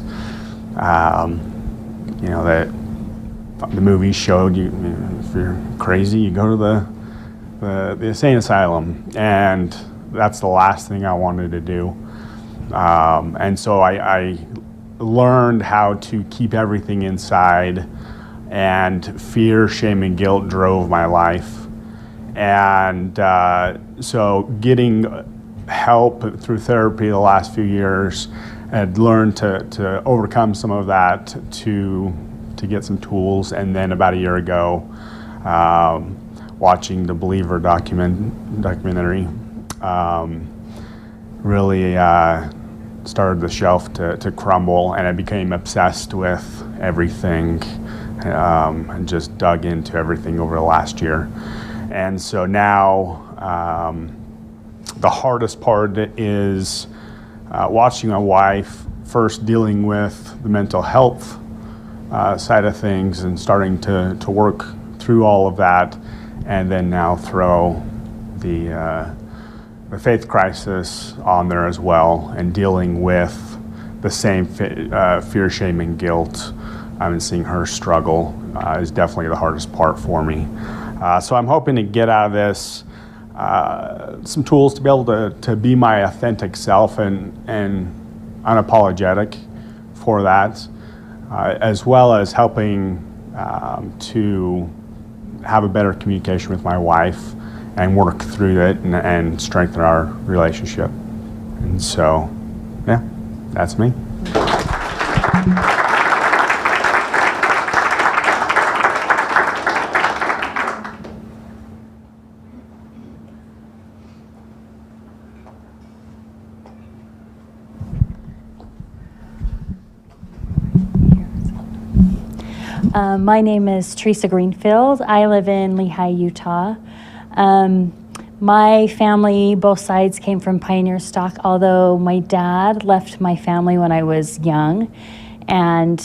that the movies showed you, if you're crazy, you go to the insane asylum, and that's the last thing I wanted to do. And so I learned how to keep everything inside, and fear, shame, and guilt drove my life. And so getting help through therapy the last few years, I'd learned to overcome some of that, to get some tools. And then about a year ago, watching the Believer documentary really started the shelf to crumble, and I became obsessed with everything and just dug into everything over the last year. And so now the hardest part is watching my wife first dealing with the mental health side of things and starting to work through all of that, and then now throw the faith crisis on there as well, and dealing with the same fear, shame, and guilt. And seeing her struggle is definitely the hardest part for me. So I'm hoping to get out of this some tools to be able to be my authentic self and unapologetic for that, as well as helping to have a better communication with my wife and work through it and strengthen our relationship. And so, yeah, that's me. My name is Teresa Greenfield. I live in Lehi, Utah. My family, both sides, came from pioneer stock, although my dad left my family when I was young. And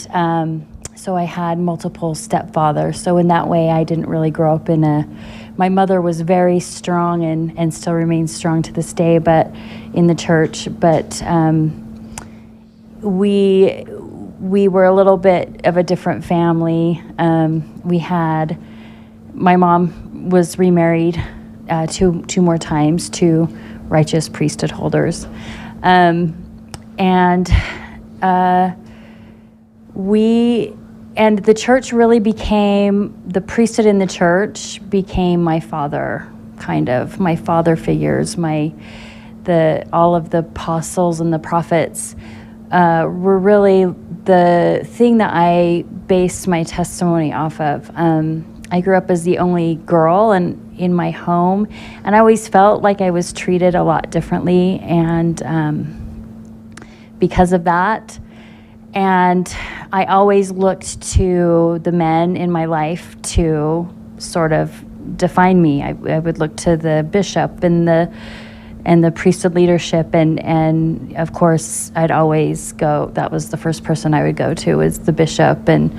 so I had multiple stepfathers. So in that way, I didn't really grow up my mother was very strong and still remains strong to this day, but in the church. But we were a little bit of a different family. My mom was remarried two more times to righteous priesthood holders. And the church really the priesthood in the church became my father, kind of, my father figures, all of the apostles and the prophets were really the thing that I based my testimony off of. I grew up as the only girl in my home, and I always felt like I was treated a lot differently, and because of that. And I always looked to the men in my life to sort of define me. I would look to the bishop and and the priesthood leadership, and of course I'd always go, that was the first person I would go to, was the bishop, and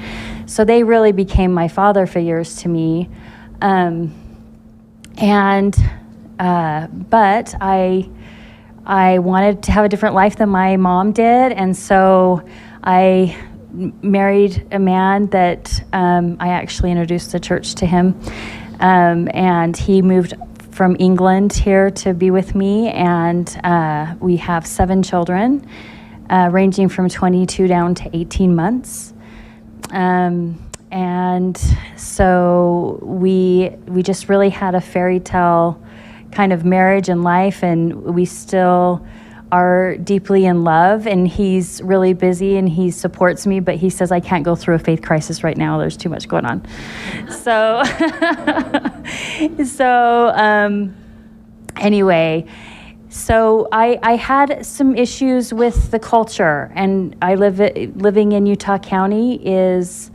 so they really became my father figures to me. But I wanted to have a different life than my mom did, and so I married a man that I actually introduced the church to him, and he moved from England here to be with me, and we have 7 children, ranging from 22 down to 18 months. And so we just really had a fairy tale kind of marriage and life, and we still are deeply in love, and he's really busy and he supports me, but he says I can't go through a faith crisis right now, there's too much going on. So anyway, so I had some issues with the culture, and living in Utah County is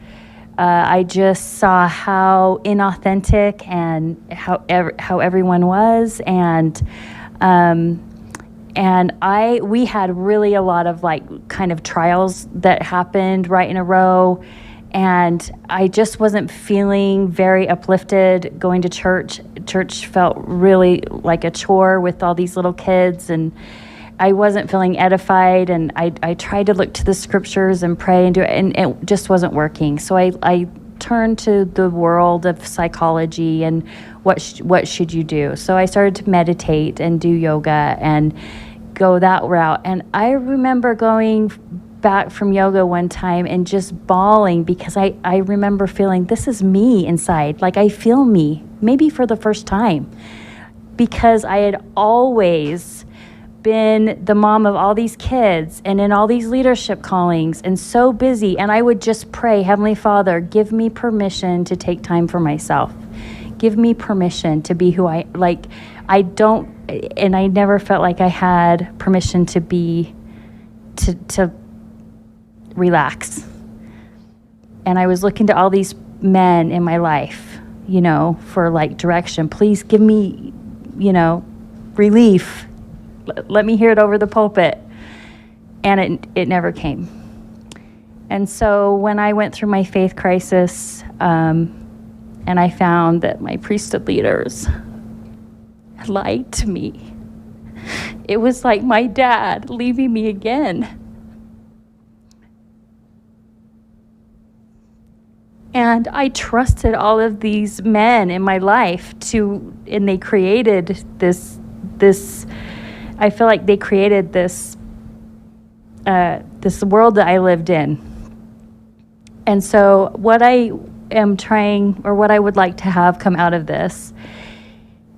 I just saw how inauthentic and how everyone was, and we had really a lot of like kind of trials that happened right in a row, and I just wasn't feeling very uplifted going to church. Church felt really like a chore with all these little kids, and I wasn't feeling edified, and I tried to look to the scriptures and pray and do it, and it just wasn't working. So I turned to the world of psychology and what should you do. So I started to meditate and do yoga and go that route. And I remember going back from yoga one time and just bawling because I remember feeling, this is me inside. Like I feel me, maybe for the first time, because I had always been the mom of all these kids and in all these leadership callings and so busy, and I would just pray, Heavenly Father, give me permission to take time for myself. Give me permission to be who I don't, and I never felt like I had permission to relax. And I was looking to all these men in my life, for like direction. Please give me, relief. Let me hear it over the pulpit. And it never came. And so when I went through my faith crisis, and I found that my priesthood leaders lied to me, it was like my dad leaving me again. And I trusted all of these men in my life and they created this, I feel like they created this world that I lived in. And so what I am trying, or what I would like to have come out of this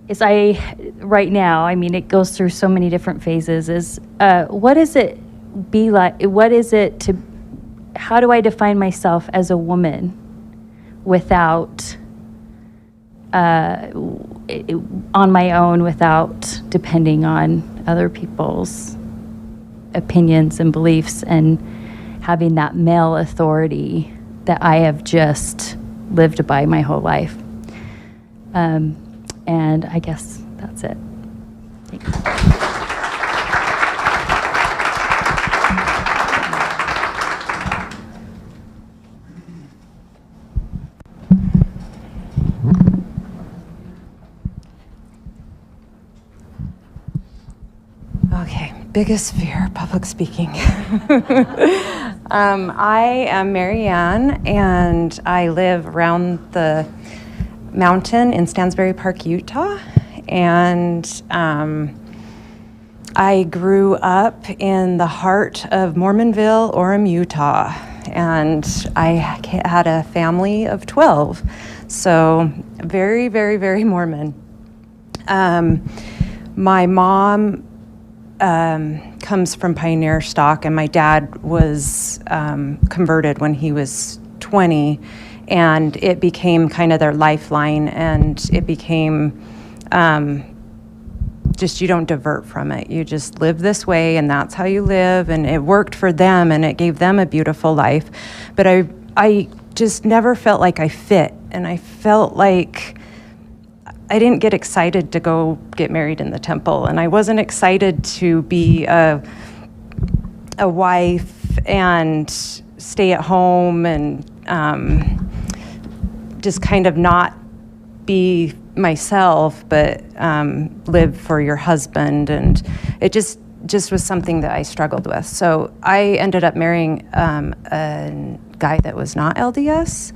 is right now, it goes through so many different phases, is what does it be like, how do I define myself as a woman without, on my own, without depending on other people's opinions and beliefs, and having that male authority that I have just lived by my whole life. And I guess that's it. Thank you. Okay, biggest fear, public speaking. I am Marianne, and I live around the mountain in Stansbury Park, Utah. And I grew up in the heart of Mormonville, Orem, Utah. And I had a family of 12, so very, very, very Mormon. My mom comes from pioneer stock, and my dad was converted when he was 20, and it became kind of their lifeline, and it became just, you don't divert from it. You just live this way, and that's how you live, and it worked for them, and it gave them a beautiful life. But I just never felt like I fit, and I felt like I didn't get excited to go get married in the temple, and I wasn't excited to be a wife and stay at home and just kind of not be myself, but live for your husband. And it just was something that I struggled with. So I ended up marrying a guy that was not LDS,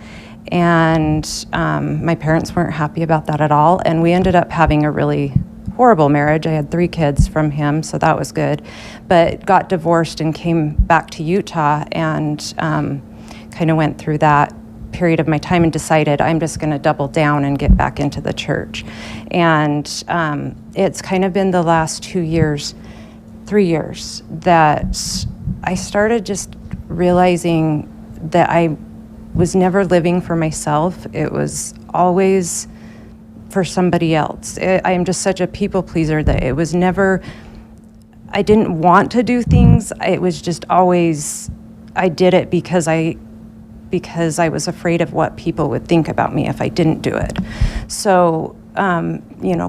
and my parents weren't happy about that at all, and we ended up having a really horrible marriage. I had 3 kids from him, so that was good, but got divorced and came back to Utah, and kind of went through that period of my time and decided I'm just going to double down and get back into the church. And it's kind of been the last 3 years that I started just realizing that I was never living for myself. It was always for somebody else. I am just such a people pleaser that it was never, I didn't want to do things. It was just always, I did it because I was afraid of what people would think about me if I didn't do it. So,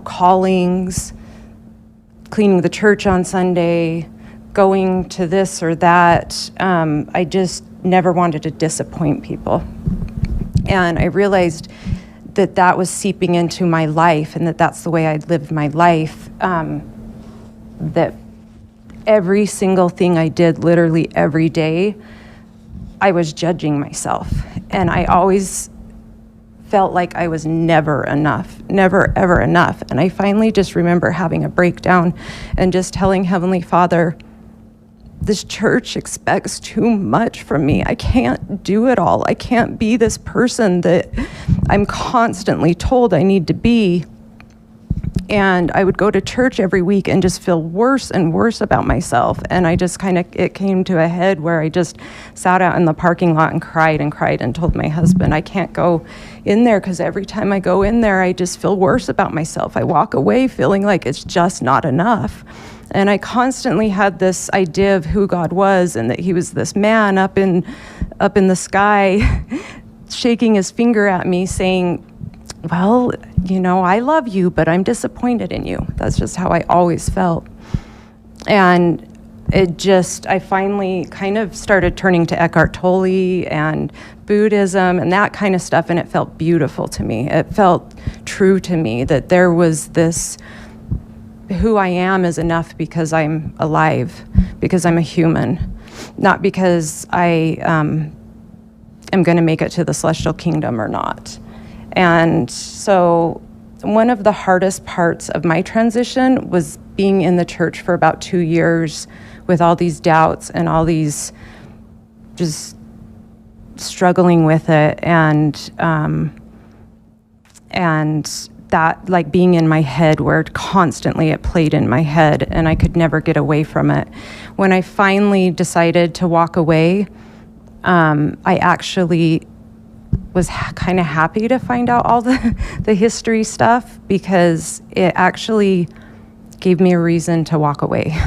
callings, cleaning the church on Sunday, going to this or that. I just never wanted to disappoint people. And I realized that that was seeping into my life, and that's the way I lived my life, that every single thing I did, literally every day, I was judging myself. And I always felt like I was never enough, never, ever enough. And I finally just remember having a breakdown and just telling Heavenly Father, this church expects too much from me. I can't do it all. I can't be this person that I'm constantly told I need to be. And I would go to church every week and just feel worse and worse about myself. And I just it came to a head where I just sat out in the parking lot and cried and told my husband, I can't go in there because every time I go in there, I just feel worse about myself. I walk away feeling like it's just not enough. And I constantly had this idea of who God was, and that he was this man up in the sky shaking his finger at me saying, well, I love you, but I'm disappointed in you. That's just how I always felt. And I finally kind of started turning to Eckhart Tolle and Buddhism and that kind of stuff, and it felt beautiful to me. It felt true to me that there was this, who I am is enough because I'm alive, because I'm a human, not because I am going to make it to the celestial kingdom or not. And so one of the hardest parts of my transition was being in the church for about 2 years with all these doubts and all these just struggling with it, and that, like, being in my head, where constantly it played in my head and I could never get away from it. When I finally decided to walk away, I actually was kind of happy to find out all the history stuff, because it actually gave me a reason to walk away.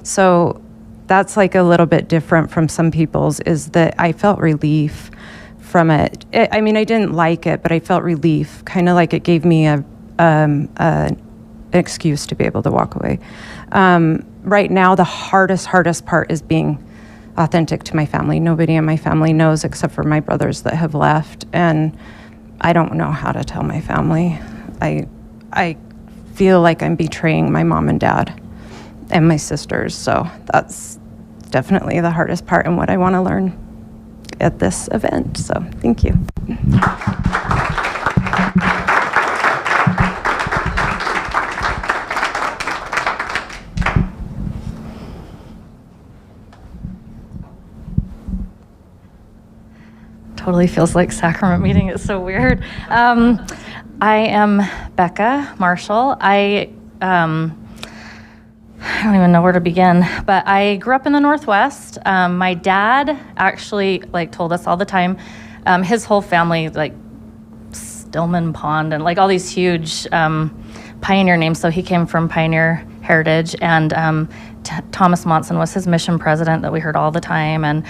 So that's like a little bit different from some people's, is that I felt relief from it. I mean, I didn't like it, but I felt relief, kind of like it gave me an excuse to be able to walk away. Right now, the hardest part is being authentic to my family. Nobody in my family knows except for my brothers that have left, and I don't know how to tell my family. I feel like I'm betraying my mom and dad and my sisters, so that's definitely the hardest part and what I want to learn at this event. So thank you. Totally feels like sacrament meeting. It's so weird. I am Becca Marshall. I don't even know where to begin, but I grew up in the Northwest. My dad actually told us all the time, his whole family, Stillman Pond and all these huge pioneer names. So he came from pioneer heritage, and Thomas Monson was his mission president that we heard all the time.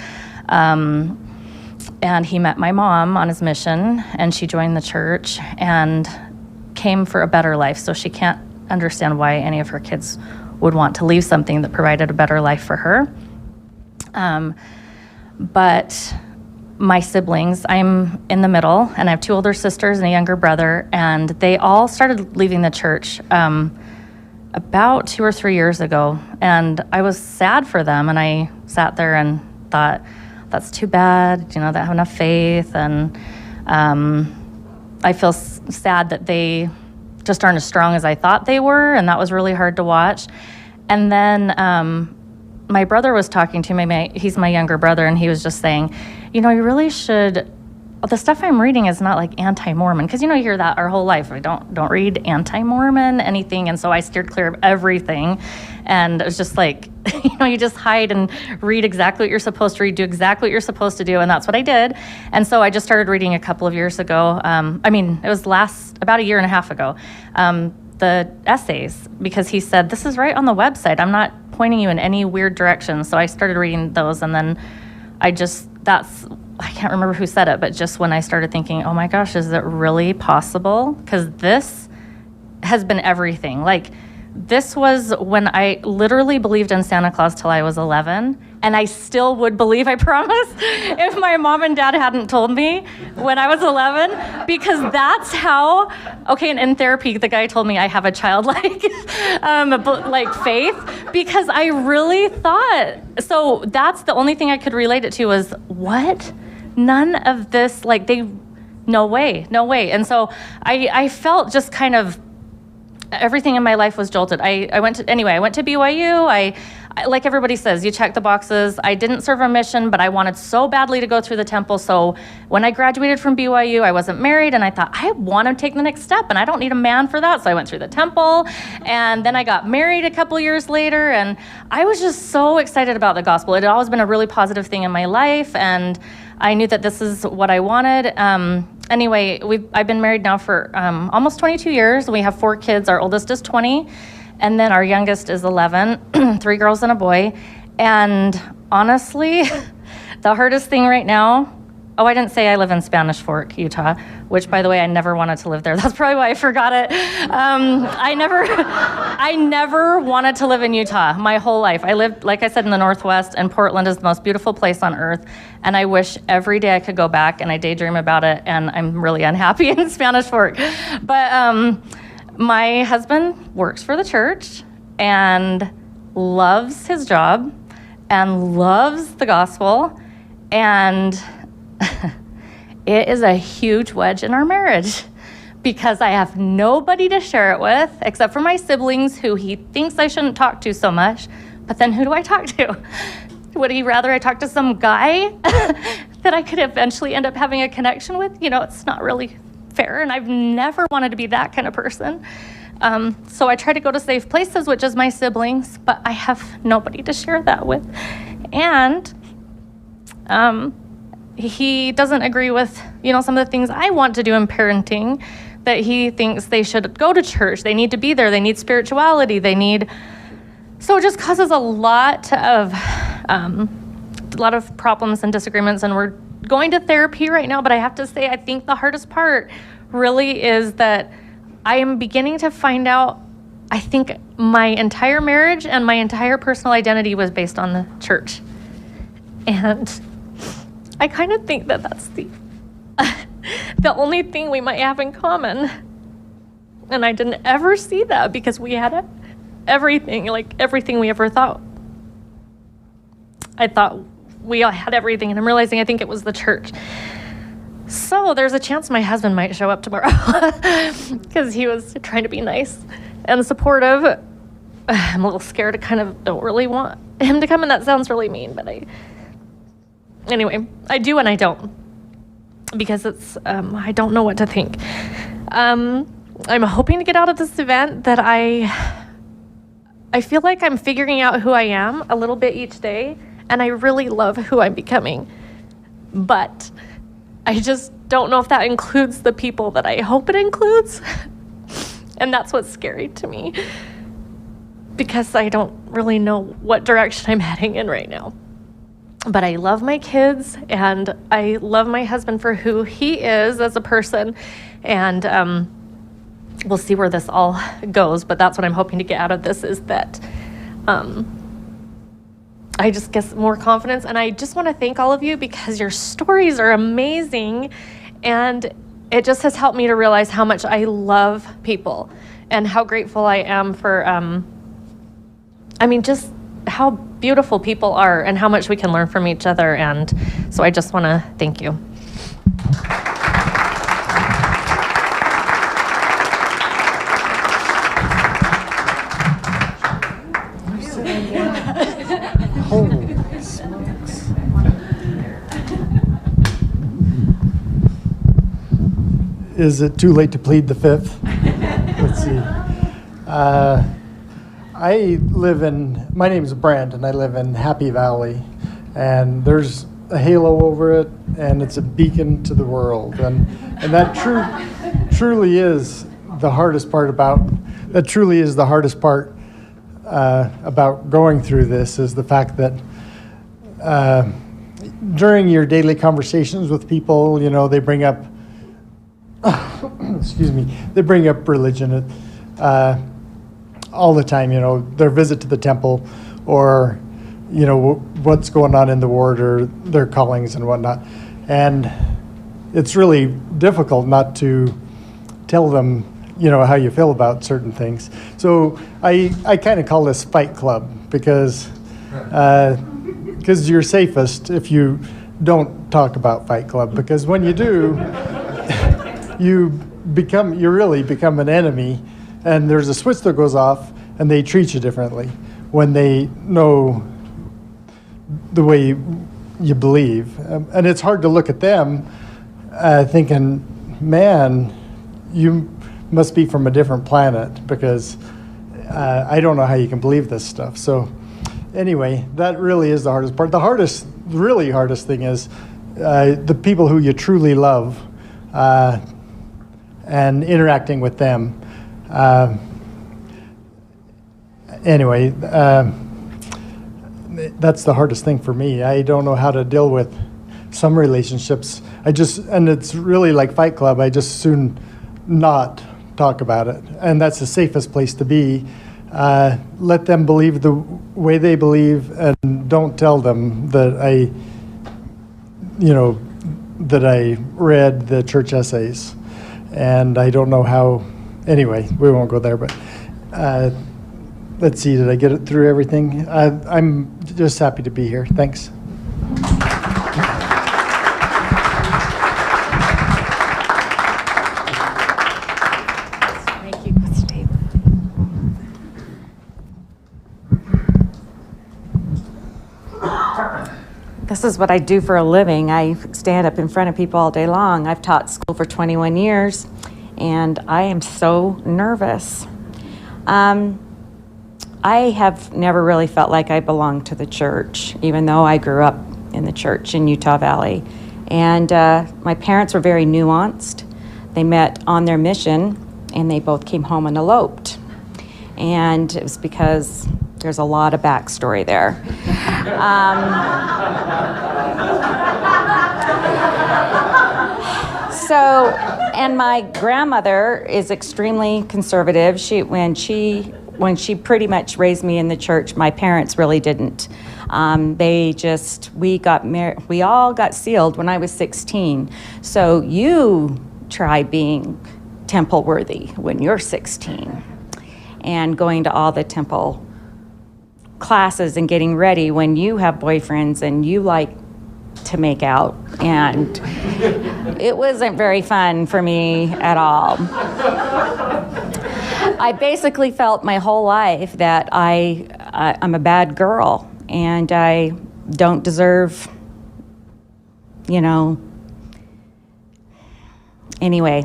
And he met my mom on his mission, and she joined the church and came for a better life, so she can't understand why any of her kids would want to leave something that provided a better life for her. But my siblings, I'm in the middle, and I have 2 older sisters and a younger brother, and they all started leaving the church about 2 or 3 years ago, and I was sad for them, and I sat there and thought, that's too bad, they don't have enough faith, and I feel sad that they just aren't as strong as I thought they were, and that was really hard to watch. And then my brother was talking to me, he's my younger brother, and he was just saying, you really should, the stuff I'm reading is not like anti-Mormon, because you hear that our whole life. I don't read anti-Mormon anything, and so I steered clear of everything. And it was just like, you just hide and read exactly what you're supposed to read, do exactly what you're supposed to do, and that's what I did. And so I just started reading a couple of years ago. It was about a year and a half ago, the essays, because he said, this is right on the website. I'm not pointing you in any weird direction. So I started reading those, and then I can't remember who said it, but just when I started thinking, oh my gosh, is it really possible? Because this has been everything. Like, this was when I literally believed in Santa Claus till I was 11, and I still would believe, I promise, if my mom and dad hadn't told me when I was 11, because that's how, and in therapy, the guy told me I have a childlike like faith, because I really thought, so that's the only thing I could relate it to was, what? None of this, no way. And so I felt just kind of, everything in my life was jolted. I went to BYU. I like everybody says, you check the boxes. I didn't serve a mission, but I wanted so badly to go through the temple. So when I graduated from BYU, I wasn't married, and I thought, I want to take the next step, and I don't need a man for that. So I went through the temple, and then I got married a couple years later, and I was just so excited about the gospel. It had always been a really positive thing in my life, and I knew that this is what I wanted. Anyway, I've been married now for almost 22 years. We have 4 kids. Our oldest is 20, and then our youngest is 11, 3 girls and a boy. And honestly, the hardest thing right now, I didn't say I live in Spanish Fork, Utah, which, by the way, I never wanted to live there. That's probably why I forgot it. I never wanted to live in Utah my whole life. I lived, like I said, in the Northwest, and Portland is the most beautiful place on earth. And I wish every day I could go back, and I daydream about it, and I'm really unhappy in Spanish Fork. But my husband works for the church and loves his job and loves the gospel, and it is a huge wedge in our marriage because I have nobody to share it with except for my siblings, who he thinks I shouldn't talk to so much. But then who do I talk to? Would he rather I talk to some guy that I could eventually end up having a connection with? It's not really fair, and I've never wanted to be that kind of person. So I try to go to safe places, which is my siblings, but I have nobody to share that with. And he doesn't agree with, some of the things I want to do in parenting, that he thinks they should go to church. They need to be there. They need spirituality. So it just causes a lot of problems and disagreements, and we're going to therapy right now. But I have to say, I think the hardest part really is that I am beginning to find out, I think my entire marriage and my entire personal identity was based on the church. And I kind of think that that's the only thing we might have in common. And I didn't ever see that, because we had everything we ever thought. I thought we all had everything, and I'm realizing I think it was the church. So there's a chance my husband might show up tomorrow because he was trying to be nice and supportive. I'm a little scared. I kind of don't really want him to come, and that sounds really mean, but anyway, I do and I don't, because it's, I don't know what to think. I'm hoping to get out of this event that I feel like I'm figuring out who I am a little bit each day, and I really love who I'm becoming. But I just don't know if that includes the people that I hope it includes. And that's what's scary to me, because I don't really know what direction I'm heading in right now. But I love my kids, and I love my husband for who he is as a person. And we'll see where this all goes, but that's what I'm hoping to get out of this, is that I just get more confidence. And I just want to thank all of you because your stories are amazing, and it just has helped me to realize how much I love people and how grateful I am for, just how beautiful people are and how much we can learn from each other. And so I just want to thank you. Holy smokes. Is it too late to plead the fifth? Let's see. My name is Brent, and I live in Happy Valley, and there's a halo over it, and it's a beacon to the world, and that truly is the hardest part about going through this, is the fact that during your daily conversations with people, they bring up they bring up religion all the time, their visit to the temple, or what's going on in the ward, or their callings and whatnot. And it's really difficult not to tell them how you feel about certain things. So I kind of call this Fight Club, because you're safest if you don't talk about Fight Club, because when you do, you really become an enemy, and there's a switch that goes off, and they treat you differently when they know the way you believe. And it's hard to look at them thinking, man, you must be from a different planet, because I don't know how you can believe this stuff. So anyway, that really is the hardest part. The really hardest thing is the people who you truly love, and interacting with them. That's the hardest thing for me. I don't know how to deal with some relationships. And it's really like Fight Club, I just soon not talk about it. And that's the safest place to be. Let them believe the way they believe, and don't tell them that that I read the church essays. And I don't know how, anyway, we won't go there, but let's see, did I get it through everything? I'm just happy to be here. Thanks. Thank you, Steve. This is what I do for a living. I stand up in front of people all day long. I've taught school for 21 years, and I am so nervous. I have never really felt like I belonged to the church, even though I grew up in the church in Utah Valley. And my parents were very nuanced. They met on their mission, and they both came home and eloped. And it was because there's a lot of backstory there. And my grandmother is extremely conservative. When she pretty much raised me in the church, my parents really didn't. We all got sealed when I was 16. So you try being temple worthy when you're 16, and going to all the temple classes and getting ready when you have boyfriends and you like to make out, and it wasn't very fun for me at all. I basically felt my whole life that I'm a bad girl, and I don't deserve, anyway,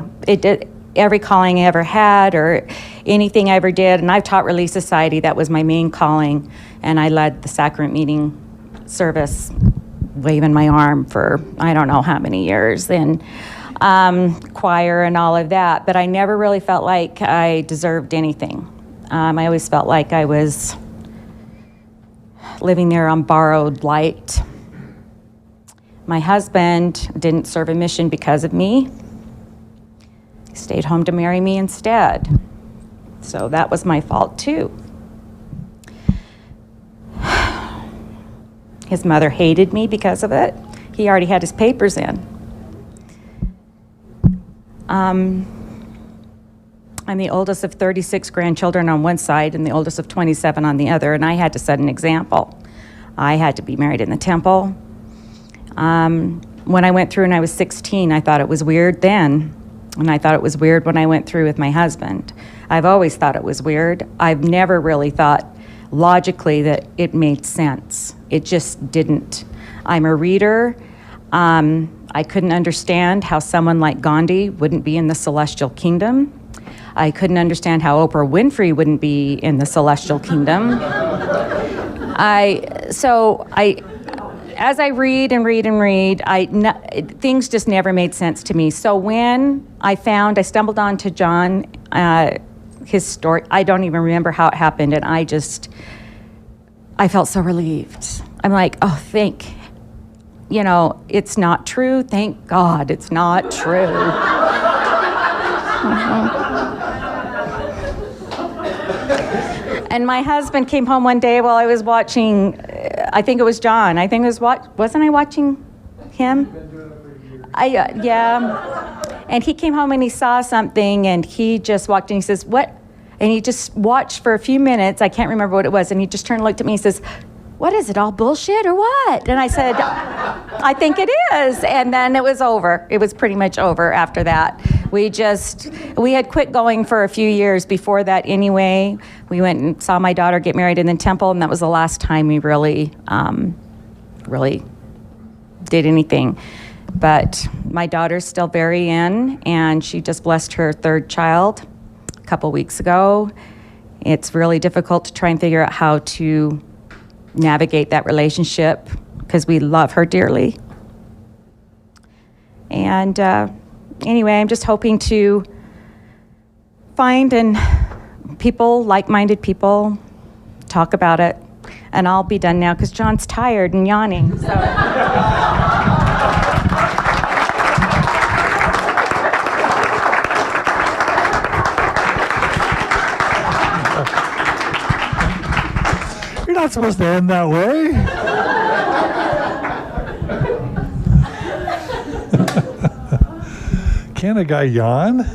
every calling I ever had, or anything I ever did, and I've taught Relief Society, that was my main calling, and I led the sacrament meeting service, waving my arm for I don't know how many years, and choir and all of that, but I never really felt like I deserved anything. I always felt like I was living there on borrowed light. My husband didn't serve a mission because of me. stayed home to marry me instead. So that was my fault too. His mother hated me because of it. He already had his papers in. I'm the oldest of 36 grandchildren on one side and the oldest of 27 on the other, and I had to set an example. I had to be married in the temple. When I went through and I was 16, I thought it was weird then, and I thought it was weird when I went through with my husband. I've always thought it was weird. I've never really thought logically that it made sense. It just didn't. I'm a reader. I couldn't understand how someone like Gandhi wouldn't be in the celestial kingdom. I couldn't understand how Oprah Winfrey wouldn't be in the celestial kingdom. As I read and read and read, things just never made sense to me. So when I stumbled onto John, his story, I don't even remember how it happened, and I felt so relieved. I'm like, oh, it's not true. Thank God it's not true. And my husband came home one day while I was watching, I think it was John. Wasn't I watching him? Yeah. And he came home and he saw something and he just walked in. He says, "What?" And he just watched for a few minutes. I can't remember what it was. And he just turned and looked at me and says, "What is it, all bullshit or what?" And I said, "I think it is." And then it was over. It was pretty much over after that. We had quit going for a few years before that anyway. We went and saw my daughter get married in the temple, and that was the last time we really did anything. But my daughter's still very in, and she just blessed her third child a couple weeks ago. It's really difficult to try and figure out how to navigate that relationship because we love her dearly. And anyway, I'm just hoping to find like-minded people, talk about it, and I'll be done now because John's tired and yawning. So. You're not supposed to end that way. Can a guy yawn?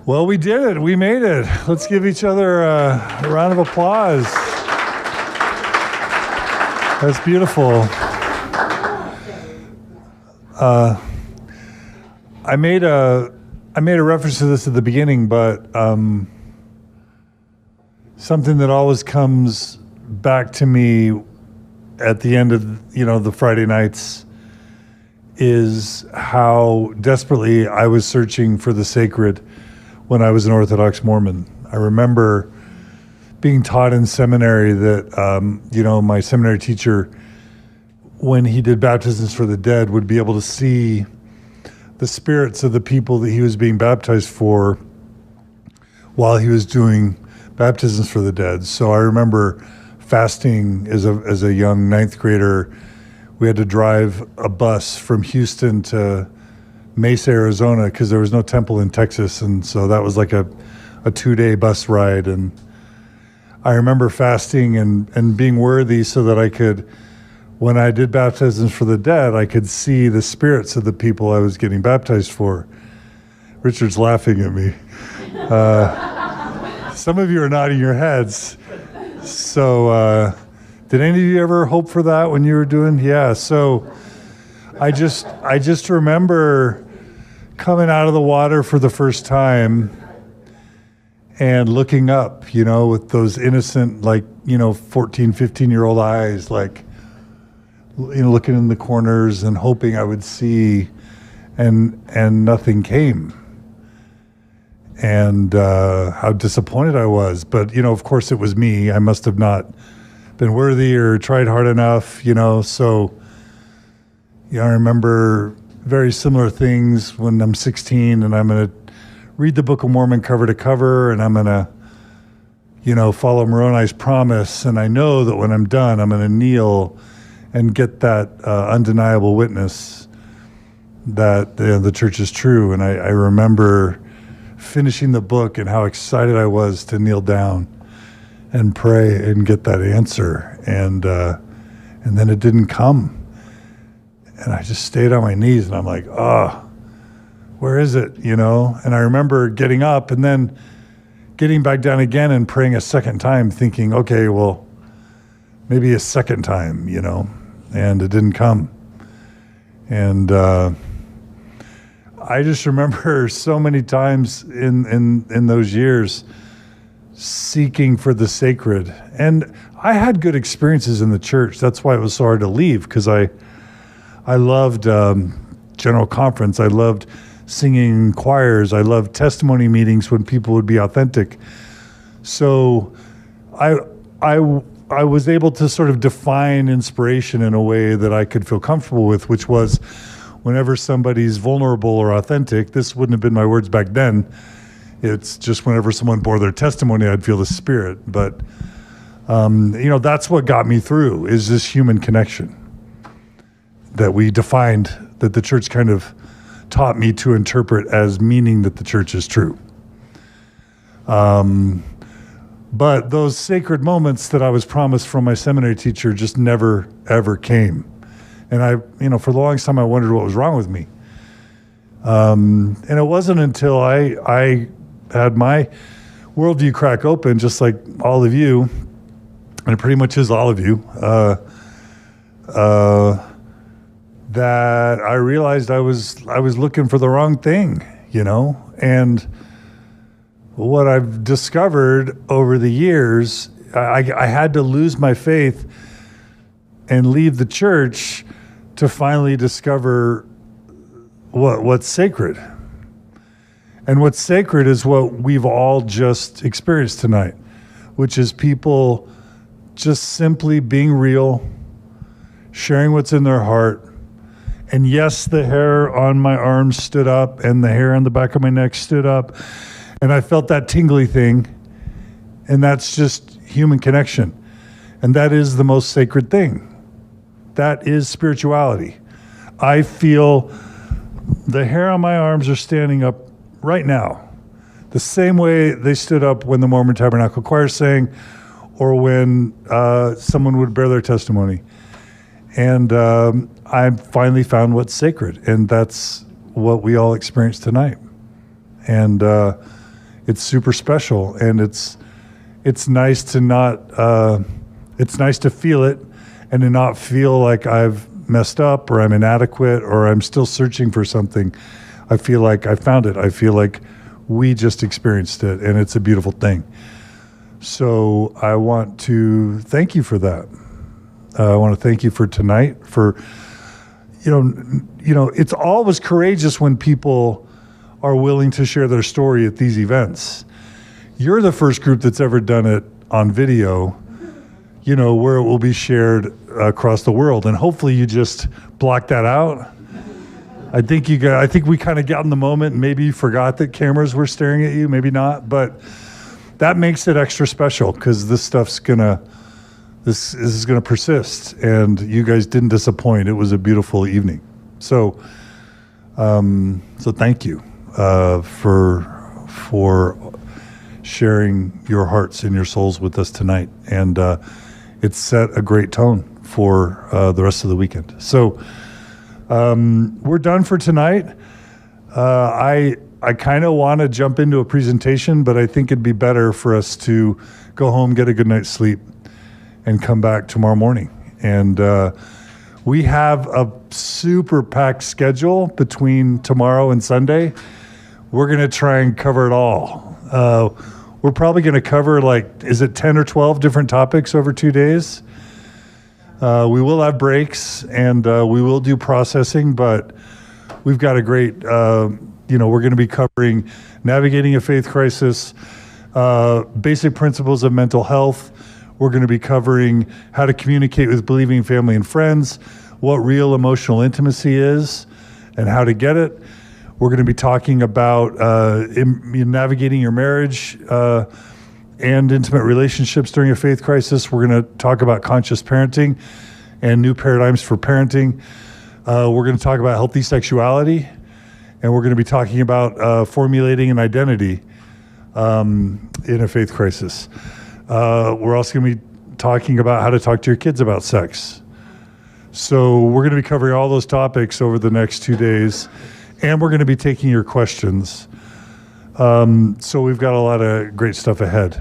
Well, we did it. We made it. Let's give each other a round of applause. That's beautiful. I made a reference to this at the beginning, but something that always comes back to me at the end of the Friday nights is how desperately I was searching for the sacred when I was an Orthodox Mormon. I remember being taught in seminary that my seminary teacher, when he did baptisms for the dead, would be able to see the spirits of the people that he was being baptized for while he was doing baptisms for the dead. So I remember fasting as a young ninth grader. We had to drive a bus from Houston to Mesa, Arizona, because there was no temple in Texas, and so that was like a 2-day bus ride. And I remember fasting and being worthy so that I could, when I did baptisms for the dead, I could see the spirits of the people I was getting baptized for. Richard's laughing at me. Some of you are nodding your heads. So did any of you ever hope for that when you were doing? Yeah, so I just remember coming out of the water for the first time and looking up, with those innocent, 14, 15-year-old eyes, looking in the corners and hoping I would see, and nothing came. And how disappointed I was. But, of course it was me. I must have not been worthy or tried hard enough, so I remember very similar things when I'm 16 and I'm going to read the Book of Mormon cover to cover, and I'm going to, follow Moroni's promise. And I know that when I'm done, I'm going to kneel and get that undeniable witness that the church is true. And I remember finishing the book and how excited I was to kneel down and pray and get that answer. And then it didn't come. And I just stayed on my knees and I'm like, where is it, And I remember getting up and then getting back down again and praying a second time, thinking, okay, well, maybe a second time, and it didn't come. And I just remember so many times in those years seeking for the sacred. And I had good experiences in the church. That's why it was so hard to leave, because I loved general conference. I loved singing choirs. I loved testimony meetings when people would be authentic. So I was able to sort of define inspiration in a way that I could feel comfortable with, which was whenever somebody's vulnerable or authentic, this wouldn't have been my words back then. It's just whenever someone bore their testimony, I'd feel the Spirit. But, that's what got me through, is this human connection that we defined, that the church kind of taught me to interpret as meaning that the church is true. But those sacred moments that I was promised from my seminary teacher just never, ever came. And I, for the longest time, I wondered what was wrong with me. And it wasn't until I had my worldview crack open, just like all of you, and it pretty much is all of you, that I realized I was looking for the wrong thing, and what I've discovered over the years, I had to lose my faith and leave the church to finally discover what's sacred. And what's sacred is what we've all just experienced tonight, which is people just simply being real, sharing what's in their heart. And yes, the hair on my arms stood up and the hair on the back of my neck stood up. And I felt that tingly thing. And that's just human connection. And that is the most sacred thing. That is spirituality. I feel the hair on my arms are standing up right now, the same way they stood up when the Mormon Tabernacle Choir sang, or when someone would bear their testimony. And I finally found what's sacred, and that's what we all experienced tonight. And it's super special, and it's nice to not, it's nice to feel it and to not feel like I've messed up or I'm inadequate or I'm still searching for something. I feel like I found it. I feel like we just experienced it, and it's a beautiful thing. So I want to thank you for that. I want to thank you for tonight, for, it's always courageous when people are willing to share their story at these events. You're the first group that's ever done it on video, where it will be shared across the world. And hopefully you just block that out. I think we kind of got in the moment and maybe you forgot that cameras were staring at you, maybe not, but that makes it extra special, because this stuff's this is gonna persist, and you guys didn't disappoint. It was a beautiful evening. So thank you for sharing your hearts and your souls with us tonight. And it's set a great tone for the rest of the weekend. So we're done for tonight. I kind of want to jump into a presentation, but I think it'd be better for us to go home, get a good night's sleep, and come back tomorrow morning. And we have a super packed schedule between tomorrow and Sunday. We're going to try and cover it all. We're probably going to cover, is it 10 or 12 different topics over 2 days? We will have breaks, and we will do processing, but we've got a great, we're going to be covering navigating a faith crisis, basic principles of mental health. We're going to be covering how to communicate with believing family and friends, what real emotional intimacy is, and how to get it. We're going to be talking about navigating your marriage and intimate relationships during a faith crisis. We're going to talk about conscious parenting and new paradigms for parenting. We're going to talk about healthy sexuality, and we're going to be talking about formulating an identity in a faith crisis. We're also going to be talking about how to talk to your kids about sex. So we're going to be covering all those topics over the next 2 days, and we're going to be taking your questions. So we've got a lot of great stuff ahead.